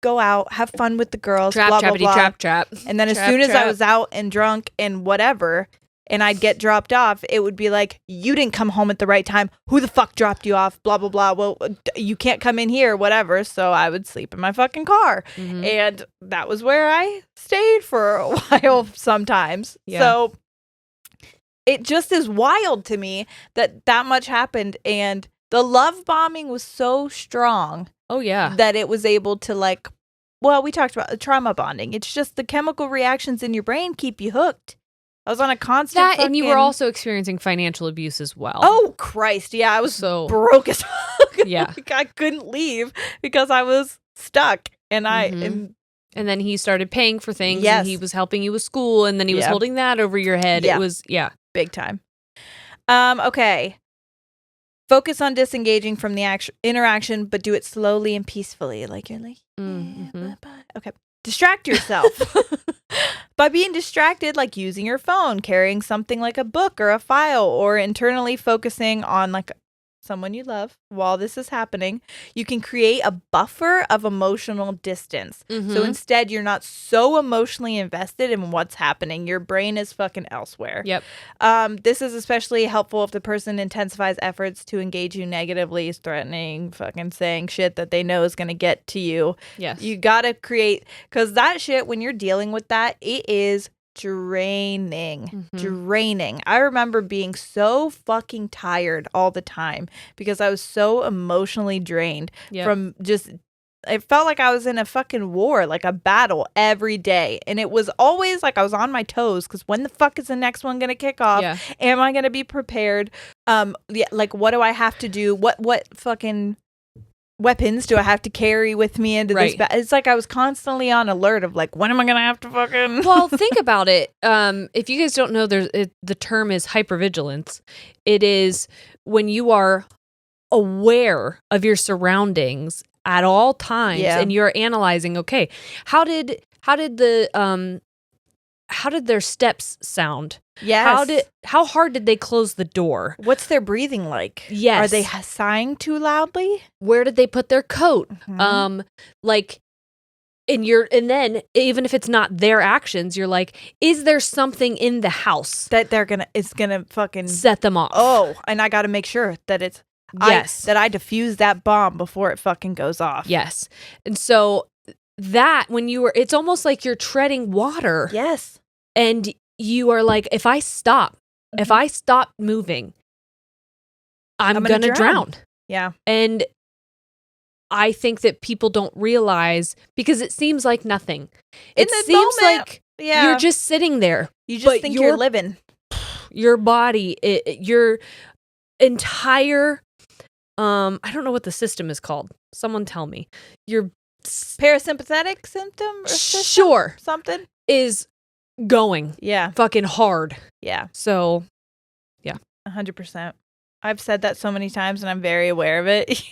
Go out, have fun with the girls. Trap, blah, blah, blah. trap. And then as soon as I was out and drunk and whatever, and I'd get dropped off, it would be like, you didn't come home at the right time. Who the fuck dropped you off? Blah, blah, blah. Well, you can't come in here, whatever. So I would sleep in my fucking car. Mm-hmm. And that was where I stayed for a while sometimes. Yeah. So it just is wild to me that much happened. And the love bombing was so strong. Oh, yeah. That it was able to like, well, we talked about the trauma bonding. It's just the chemical reactions in your brain keep you hooked. I was on a constant and you were also experiencing financial abuse as well. Oh, Christ. Yeah, I was so broke as fuck. Yeah. Like, I couldn't leave because I was stuck. And and then he started paying for things. Yes. And he was helping you with school. And then he was holding that over your head. Yeah. It was, big time. Okay. Focus on disengaging from the interaction, but do it slowly and peacefully. Like you're like, okay. Distract yourself by being distracted, like using your phone, carrying something like a book or a file, or internally focusing on like someone you love while this is happening. You can create a buffer of emotional distance. So instead, you're not so emotionally invested in what's happening. Your brain is fucking elsewhere. Yep. This is especially helpful if the person intensifies efforts to engage you negatively, threatening, fucking saying shit that they know is going to get to you. Yes. You got to create, because that shit, when you're dealing with that, it is draining. I remember being so fucking tired all the time because I was so emotionally drained from just, it felt like I was in a fucking war, like a battle every day. And it was always like I was on my toes because when the fuck is the next one going to kick off? Yeah. Am I going to be prepared? Like what do I have to do? What fucking weapons do I have to carry with me into this? It's like I was constantly on alert of like, when am I going to have to fucking... Well, think about it. If you guys don't know, the term is hypervigilance. It is when you are aware of your surroundings at all times and you're analyzing, okay, how did their steps sound? Yes. How hard did they close the door? What's their breathing like? Yes. Are they sighing too loudly? Where did they put their coat? Like, and then even if it's not their actions, you're like, is there something in the house that it's gonna fucking set them off? Oh, and I got to make sure that it's that I defuse that bomb before it fucking goes off. Yes, and so that it's almost like you're treading water. Yes, and you are like, if I stop moving, I'm gonna drown. Yeah. And I think that people don't realize, because it seems like nothing. It seems like you're just sitting there. You just think you're living. Your body, your entire, I don't know what the system is called. Someone tell me. Your parasympathetic system? Sure. Something? Is going. Yeah. Fucking hard. Yeah. So, yeah. 100%. I've said that so many times and I'm very aware of it.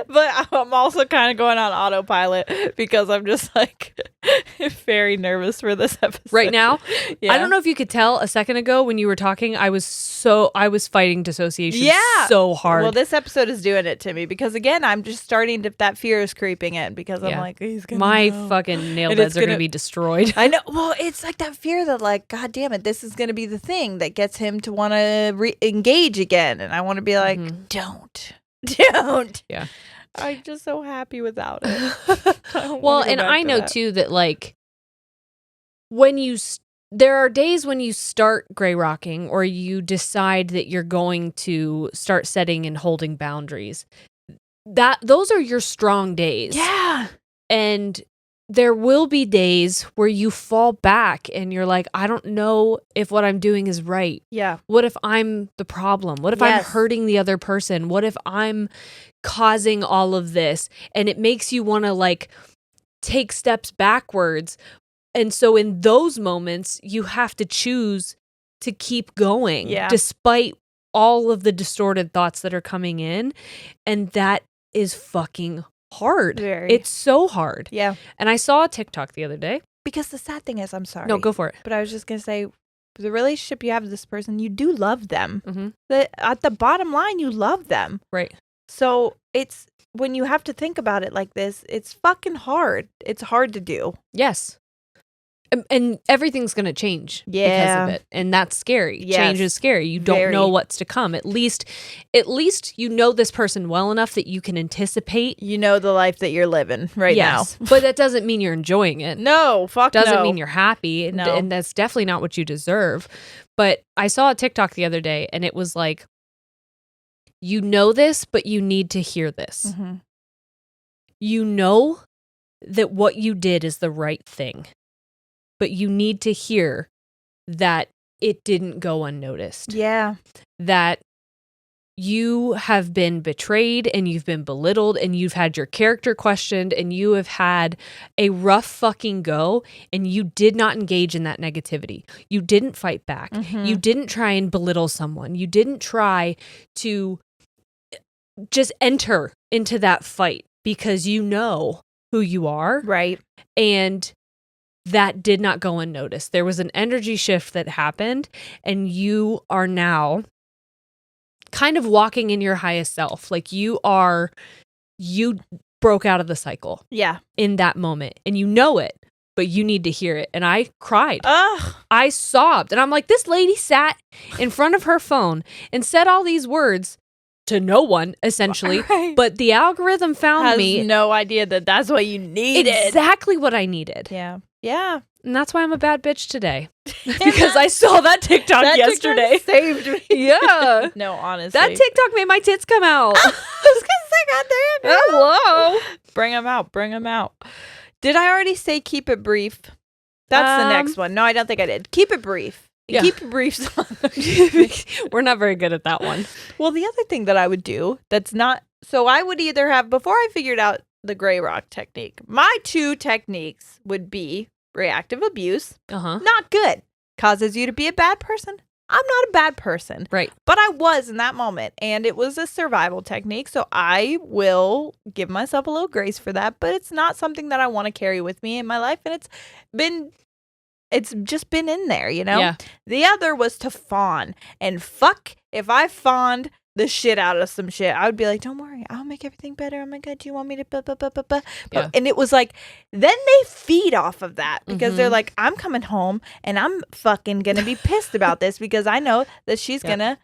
But I'm also kind of going on autopilot because I'm just like very nervous for this episode right now. Yeah. I don't know if you could tell a second ago when you were talking, I was fighting dissociation so hard. Well, this episode is doing it to me because again, I'm just starting to, that fear is creeping in because I'm like, he's gonna my know. fucking nail beds are gonna be destroyed. I know. Well, it's like that fear that like, God damn it, this is gonna be the thing that gets him to want to engage again, and I want to be like, don't. Yeah. I'm just so happy without it. Well, and I know too that like when there are days when you start gray rocking or you decide that you're going to start setting and holding boundaries. Those are your strong days. Yeah. And there will be days where you fall back and you're like, I don't know if what I'm doing is right. Yeah. What if I'm the problem? What if I'm hurting the other person? What if I'm causing all of this? And it makes you want to like take steps backwards. And so in those moments, you have to choose to keep going despite all of the distorted thoughts that are coming in. And that is fucking hard. Very. It's so hard. Yeah. And I saw a TikTok the other day. Because the sad thing is, I'm sorry. No, go for it. But I was just going to say, the relationship you have with this person, you do love them. Mm-hmm. At the bottom line, you love them. Right. So it's, when you have to think about it like this, it's fucking hard. It's hard to do. Yes. And everything's going to change because of it. And that's scary. Yes. Change is scary. You don't know what's to come. At least you know this person well enough that you can anticipate. You know the life that you're living now. But that doesn't mean you're enjoying it. No, fuck no. Doesn't mean you're happy. No. And that's definitely not what you deserve. But I saw a TikTok the other day and it was like, you know this, but you need to hear this. Mm-hmm. You know that what you did is the right thing. But you need to hear that it didn't go unnoticed. Yeah. That you have been betrayed and you've been belittled and you've had your character questioned and you have had a rough fucking go and you did not engage in that negativity. You didn't fight back. Mm-hmm. You didn't try and belittle someone. You didn't try to just enter into that fight because you know who you are. Right. And that did not go unnoticed. There was an energy shift that happened, and you are now kind of walking in your highest self. Like you broke out of the cycle. Yeah. In that moment, and you know it, but you need to hear it. And I cried. Ugh. I sobbed, and I'm like, this lady sat in front of her phone and said all these words to no one, essentially. Right. But the algorithm found me. No idea that that's what you needed. Exactly what I needed. Yeah. Yeah. And that's why I'm a bad bitch today. Because I saw that TikTok yesterday. TikTok saved me. Yeah. No, honestly. That TikTok made my tits come out. I was gonna say, goddamn. Hello. Bring them out. Bring them out. Did I already say keep it brief? That's the next one. No, I don't think I did. Keep it brief. Yeah. Keep it brief. We're not very good at that one. Well, the other thing that I would do that's not, so I would either have, before I figured out the gray rock technique, my two techniques would be reactive abuse. Not good. Causes you to be a bad person. I'm not a bad person. Right. But I was in that moment, and it was a survival technique, so I will give myself a little grace for that, but it's not something that I want to carry with me in my life, and it's just been in there, you know? Yeah. The other was to fawn. And fuck, if I fawned the shit out of some shit, I would be like, don't worry, I'll make everything better. Oh my God, do you want me to Yeah. And it was like, then they feed off of that because they're like, I'm coming home and I'm fucking gonna be pissed about this because I know that she's gonna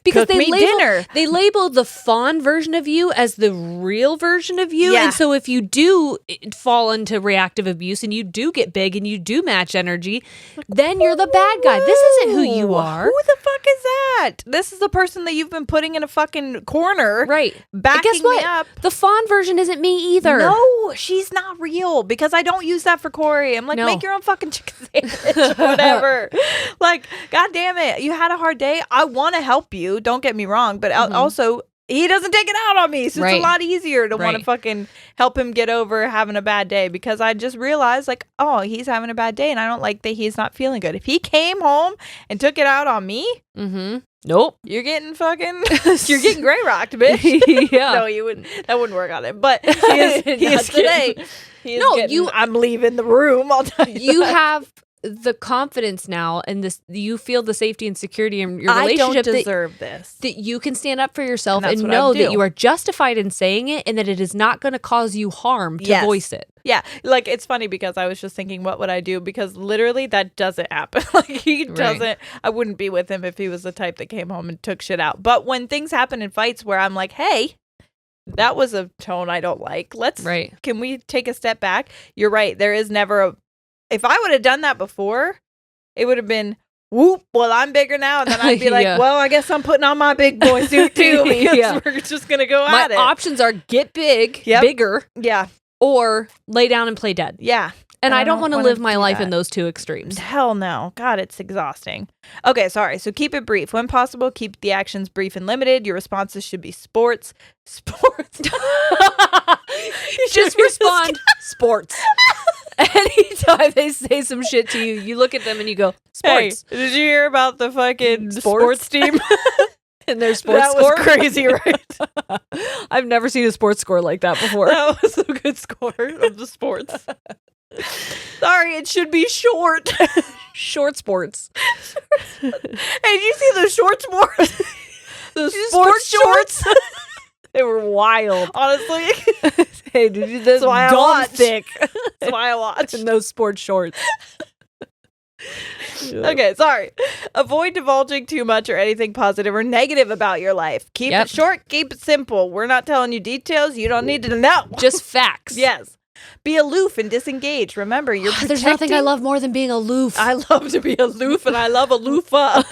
because cook me dinner. They label the fawn version of you as the real version of you. Yeah. And so if you do fall into reactive abuse and you do get big and you do match energy, then you're the bad guy. This isn't who you are. Who the fuck is that? This is the person that you've been putting in a fucking corner. Right. Backing Guess what? me up. The fawn version isn't me either. No, she's not real because I don't use that for Corey. I'm like, No. make your own fucking chicken sandwich, whatever. Like, God damn it. You had a hard day. I want to help you. Don't get me wrong. But also, he doesn't take it out on me. So it's a lot easier to want to fucking help him get over having a bad day because I just realized, like, oh, he's having a bad day and I don't like that he's not feeling good. If he came home and took it out on me, nope. you're getting gray rocked, bitch. Yeah. No, you wouldn't. That wouldn't work on him. But he is today. I'm leaving the room. I'll tell you. You have the confidence now, and you feel the safety and security in your relationship. I don't deserve this. That you can stand up for yourself and what know I do. that you are justified in saying it, and that it is not going to cause you harm to voice it. Yeah, like it's funny because I was just thinking, what would I do? Because literally that doesn't happen. Like he doesn't. I wouldn't be with him if he was the type that came home and took shit out. But when things happen in fights where I'm like, hey, that was a tone I don't like. Can we take a step back? You're right. There is never if I would have done that before, it would have been, whoop, well, I'm bigger now. And then I'd be like, well, I guess I'm putting on my big boy suit too because we're just going to go at it. My options are get big, bigger. Yeah. or lay down and play dead. Yeah. And I don't want to live my life in those two extremes. Hell no. God, it's exhausting. Okay, sorry. So keep it brief. When possible, keep the actions brief and limited. Your responses should be sports. Just respond, sports. Anytime they say some shit to you, you look at them and you go, sports. Hey, did you hear about the fucking sports team? And their sports that score? Was crazy, right? I've never seen a sports score like that before. That was a good score of the sports. Sorry, it should be short. Short sports. Hey, did you see the short sports? The sports shorts? They were wild. Honestly. Hey, did you this? That's why I watch. Thick. That's why I watch. In those sports shorts. Okay, sorry. Avoid divulging too much or anything positive or negative about your life. Keep it short, keep it simple. We're not telling you details you don't need to know. Just facts. Yes. Be aloof and disengaged. Remember, you're protecting... There's nothing I love more than being aloof. I love to be aloof, and I love a loofah.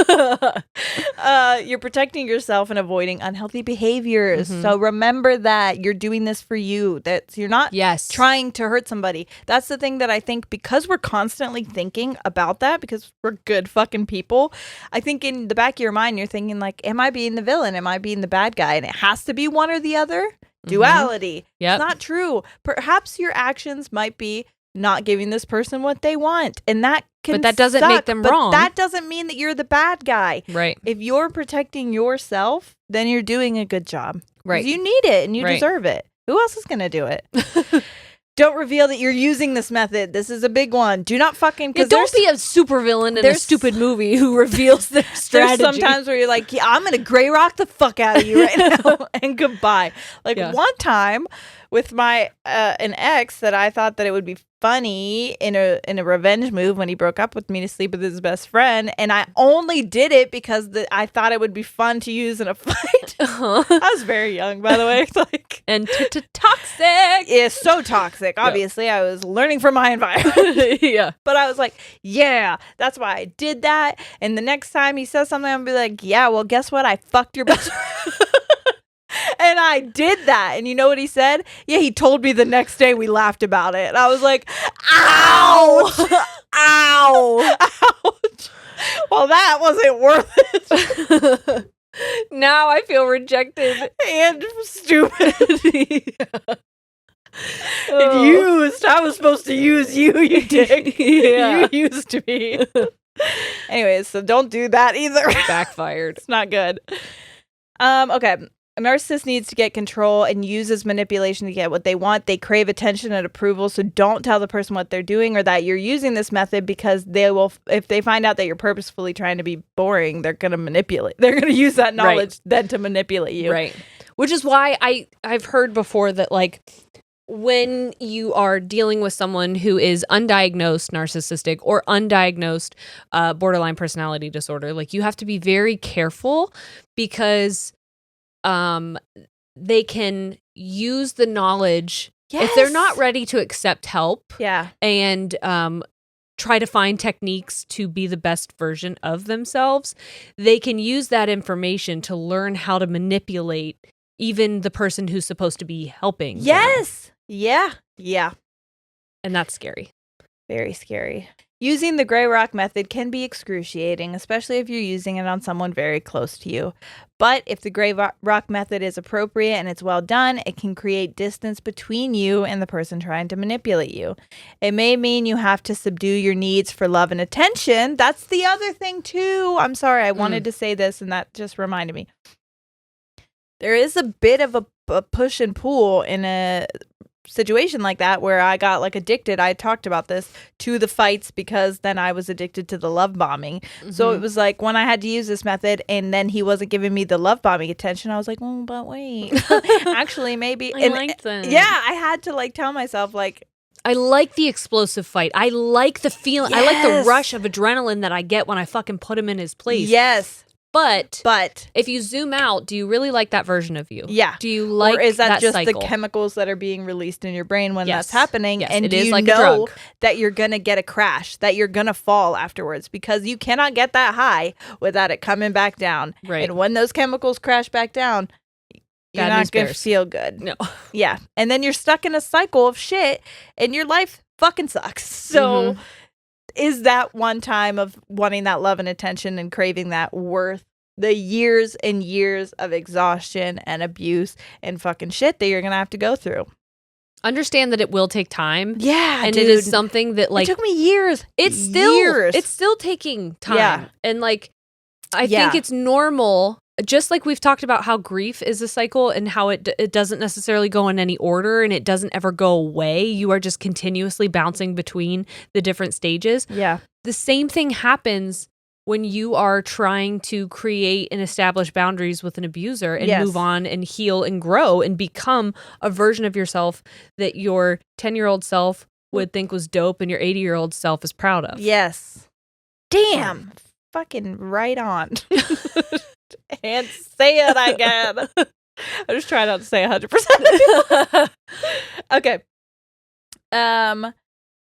You're protecting yourself and avoiding unhealthy behaviors. Mm-hmm. So remember that you're doing this for you. That you're not trying to hurt somebody. That's the thing that I think, because we're constantly thinking about that, because we're good fucking people, I think in the back of your mind, you're thinking like, am I being the villain? Am I being the bad guy? And it has to be one or the other. Duality. It's not true. Perhaps your actions might be not giving this person what they want, and that can but that doesn't suck, make them wrong. That doesn't mean that you're the bad guy. Right. If you're protecting yourself, then you're doing a good job. Right. You need it and you deserve it. Who else is going to do it? Don't reveal that you're using this method. This is a big one. Do not fucking... don't be a supervillain in a stupid movie who reveals their strategy. There's sometimes where you're like, yeah, I'm going to gray rock the fuck out of you right now and goodbye. Like one time with my an ex that I thought that it would be funny in a revenge move when he broke up with me to sleep with his best friend, and I only did it because I thought it would be fun to use in a fight. I was very young, by the way. Like, and toxic. Yeah, so toxic. Obviously, I was learning from my environment. But I was like, yeah, that's why I did that. And the next time he says something, I'll be like, yeah, well, guess what? I fucked your best friend. And I did that. And you know what he said? Yeah, he told me the next day. We laughed about it. And I was like, ouch! Ow! Ouch! Well, that wasn't worth it. Now I feel rejected. And stupid. And used. I was supposed to use you, you dick. You used me. Anyways, so don't do that either. Backfired. It's not good. Okay. A narcissist needs to get control and uses manipulation to get what they want. They crave attention and approval, so don't tell the person what they're doing or that you're using this method, because they will, if they find out that you're purposefully trying to be boring, they're going to manipulate. They're going to use that knowledge then to manipulate you. Right. Which is why I've heard before that, like, when you are dealing with someone who is undiagnosed narcissistic or undiagnosed borderline personality disorder, like, you have to be very careful, because they can use the knowledge if they're not ready to accept help and try to find techniques to be the best version of themselves. They can use that information to learn how to manipulate even the person who's supposed to be helping them. Yeah. And that's scary. Very scary. Using the gray rock method can be excruciating, especially if you're using it on someone very close to you. But if the gray rock method is appropriate and it's well done, it can create distance between you and the person trying to manipulate you. It may mean you have to subdue your needs for love and attention. That's the other thing too. I'm sorry, I wanted to say this and that just reminded me. There is a bit of a push and pull in a situation like that where I got like addicted. I talked about this, to the fights, because then I was addicted to the love bombing. So it was like when I had to use this method and then he wasn't giving me the love bombing attention, I was like, oh, but wait, actually maybe I like that. Yeah, I had to like tell myself, like, I like the explosive fight. I like the feeling. I like the rush of adrenaline that I get when I fucking put him in his place. Yes. But if you zoom out, do you really like that version of you? Yeah. Do you like, or is that just cycle? the chemicals that are being released in your brain when that's happening? Yes, and it do is you like know a drug. That you're going to get a crash, that you're going to fall afterwards, because you cannot get that high without it coming back down. Right. And when those chemicals crash back down, you're Bad not news going to bears. feel good. No. Yeah. And then you're stuck in a cycle of shit and your life fucking sucks. So is that one time of wanting that love and attention and craving that worth the years and years of exhaustion and abuse and fucking shit that you're going to have to go through? Understand that it will take time. Yeah, and dude. it is something that like it took me years. it's still taking time. Yeah. And like I think it's normal, just like we've talked about how grief is a cycle and how it doesn't necessarily go in any order and it doesn't ever go away. You are just continuously bouncing between the different stages. Yeah. The same thing happens when you are trying to create and establish boundaries with an abuser and move on and heal and grow and become a version of yourself that your 10-year-old self would think was dope and your 80-year-old self is proud of. Yes. Damn. Fucking right on. And say it again. I'm just trying not to say 100%. Okay.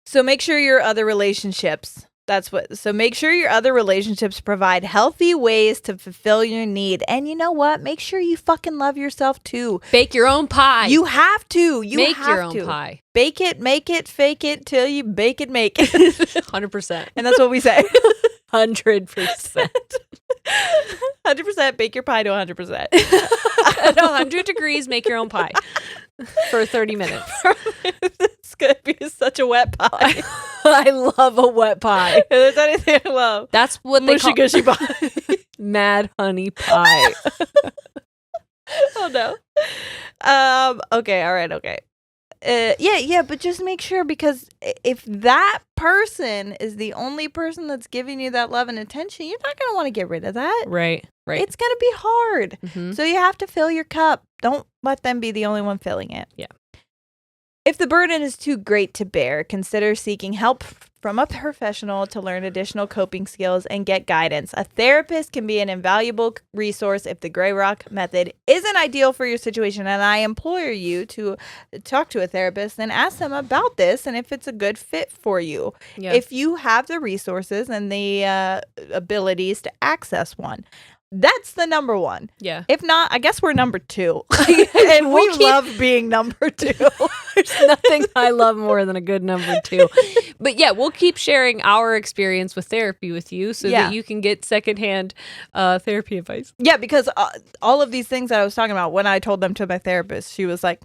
So make sure your other relationships. So make sure your other relationships provide healthy ways to fulfill your need. And you know what? Make sure you fucking love yourself too. Bake your own pie. You have to. You make have your own to. pie. Bake it, make it, fake it till you bake it, make it. 100%. And that's what we say. 100%. 100% bake your pie to 100%. At 100 degrees, make your own pie for 30 minutes. It's going to be such a wet pie. I love a wet pie. If there's anything I love. That's what they call mushy gushy pie. Mad honey pie. Oh no. Okay, all right, okay. Yeah, but just make sure, because if that person is the only person that's giving you that love and attention, you're not going to want to get rid of that. Right. It's going to be hard. Mm-hmm. So you have to fill your cup. Don't let them be the only one filling it. Yeah. If the burden is too great to bear, consider seeking help from a professional to learn additional coping skills and get guidance. A therapist can be an invaluable resource if the Gray Rock method isn't ideal for your situation. And I implore you to talk to a therapist and ask them about this and if it's a good fit for you. Yeah. If you have the resources and the abilities to access one. That's the number one. Yeah. If not, I guess we're number two. And we love being number two. There's nothing I love more than a good number two. But yeah, we'll keep sharing our experience with therapy with you so that you can get secondhand therapy advice. Yeah, because all of these things that I was talking about, when I told them to my therapist, she was like,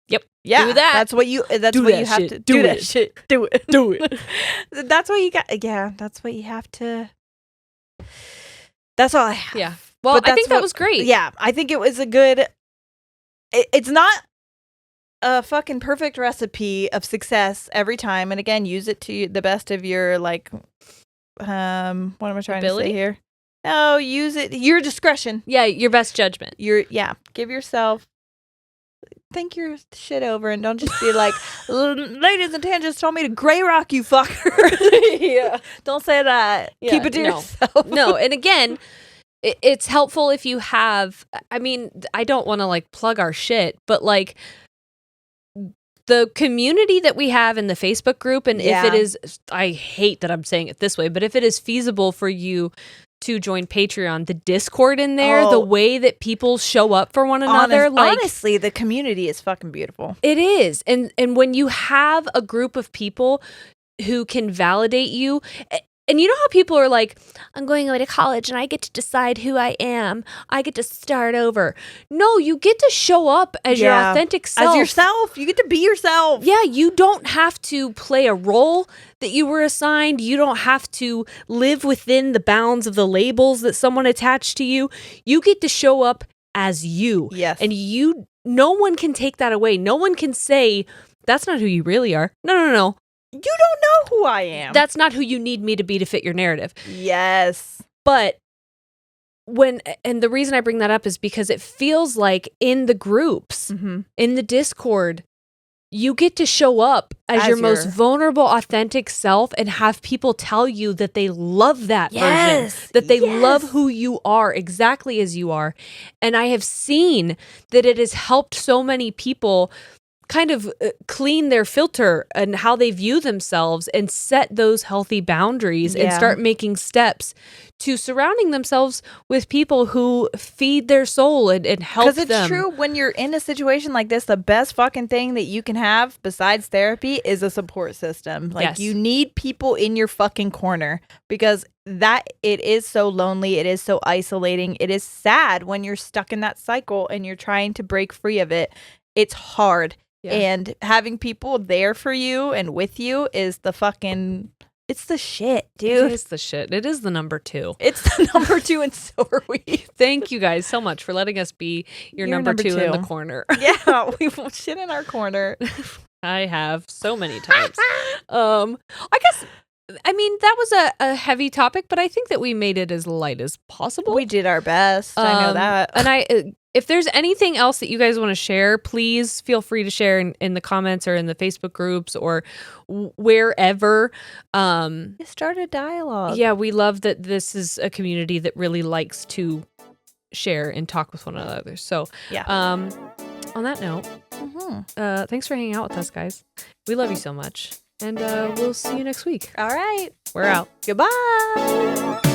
"Yep, yeah, do that. That's what you have to do. That shit. Do it. Do it. That's what you got. Yeah, that's what you have to. That's all I have. Yeah. Well, I think that was great. Yeah, I think it was a good. It's not a fucking perfect recipe of success every time, and again, use it to the best of your what am I trying to say here? No, use it your discretion. Yeah, your best judgment. Give yourself. Think your shit over and don't just be like, ladies and tangents told me to Gray Rock, you fucker. Yeah. Don't say that. Yeah, keep it to yourself. No, and again, it's helpful if you have, I mean, I don't want to like plug our shit, but like the community that we have in the Facebook group, and if it is, I hate that I'm saying it this way, but if it is feasible for you to join Patreon, the Discord in there, the way that people show up for one another. Honestly, the community is fucking beautiful. It is. And when you have a group of people who can validate you, and you know how people are like, I'm going away to college and I get to decide who I am. I get to start over. No, you get to show up as your authentic self. As yourself. You get to be yourself. Yeah, you don't have to play a role that you were assigned. You don't have to live within the bounds of the labels that someone attached to you. You get to show up as you. Yes. And no one can take that away. No one can say, that's not who you really are. No. You don't know who I am. That's not who you need me to be to fit your narrative. Yes. But and the reason I bring that up is because it feels like in the groups, in the Discord, you get to show up as your most vulnerable, authentic self and have people tell you that they love that version, that they love who you are exactly as you are. And I have seen that it has helped so many people kind of clean their filter and how they view themselves and set those healthy boundaries and start making steps to surrounding themselves with people who feed their soul and help them. Because it's true, when you're in a situation like this, the best fucking thing that you can have besides therapy is a support system. Like, you need people in your fucking corner, because it is so lonely. It is so isolating. It is sad when you're stuck in that cycle and you're trying to break free of it. It's hard. Yeah. And having people there for you and with you is it's the shit, dude. It is the shit. It is the number 2. It's the number 2, and so are we. Thank you guys so much for letting us be your number 2 in the corner. Yeah, we shit in our corner. I have so many times. I mean, that was a heavy topic, but I think that we made it as light as possible. We did our best. I know that. And if there's anything else that you guys want to share, please feel free to share in the comments or in the Facebook groups or wherever. Start a dialogue. Yeah, we love that this is a community that really likes to share and talk with one another. So, on that note, thanks for hanging out with us, guys. We love you so much. And we'll see you next week. All right. We're out. Goodbye.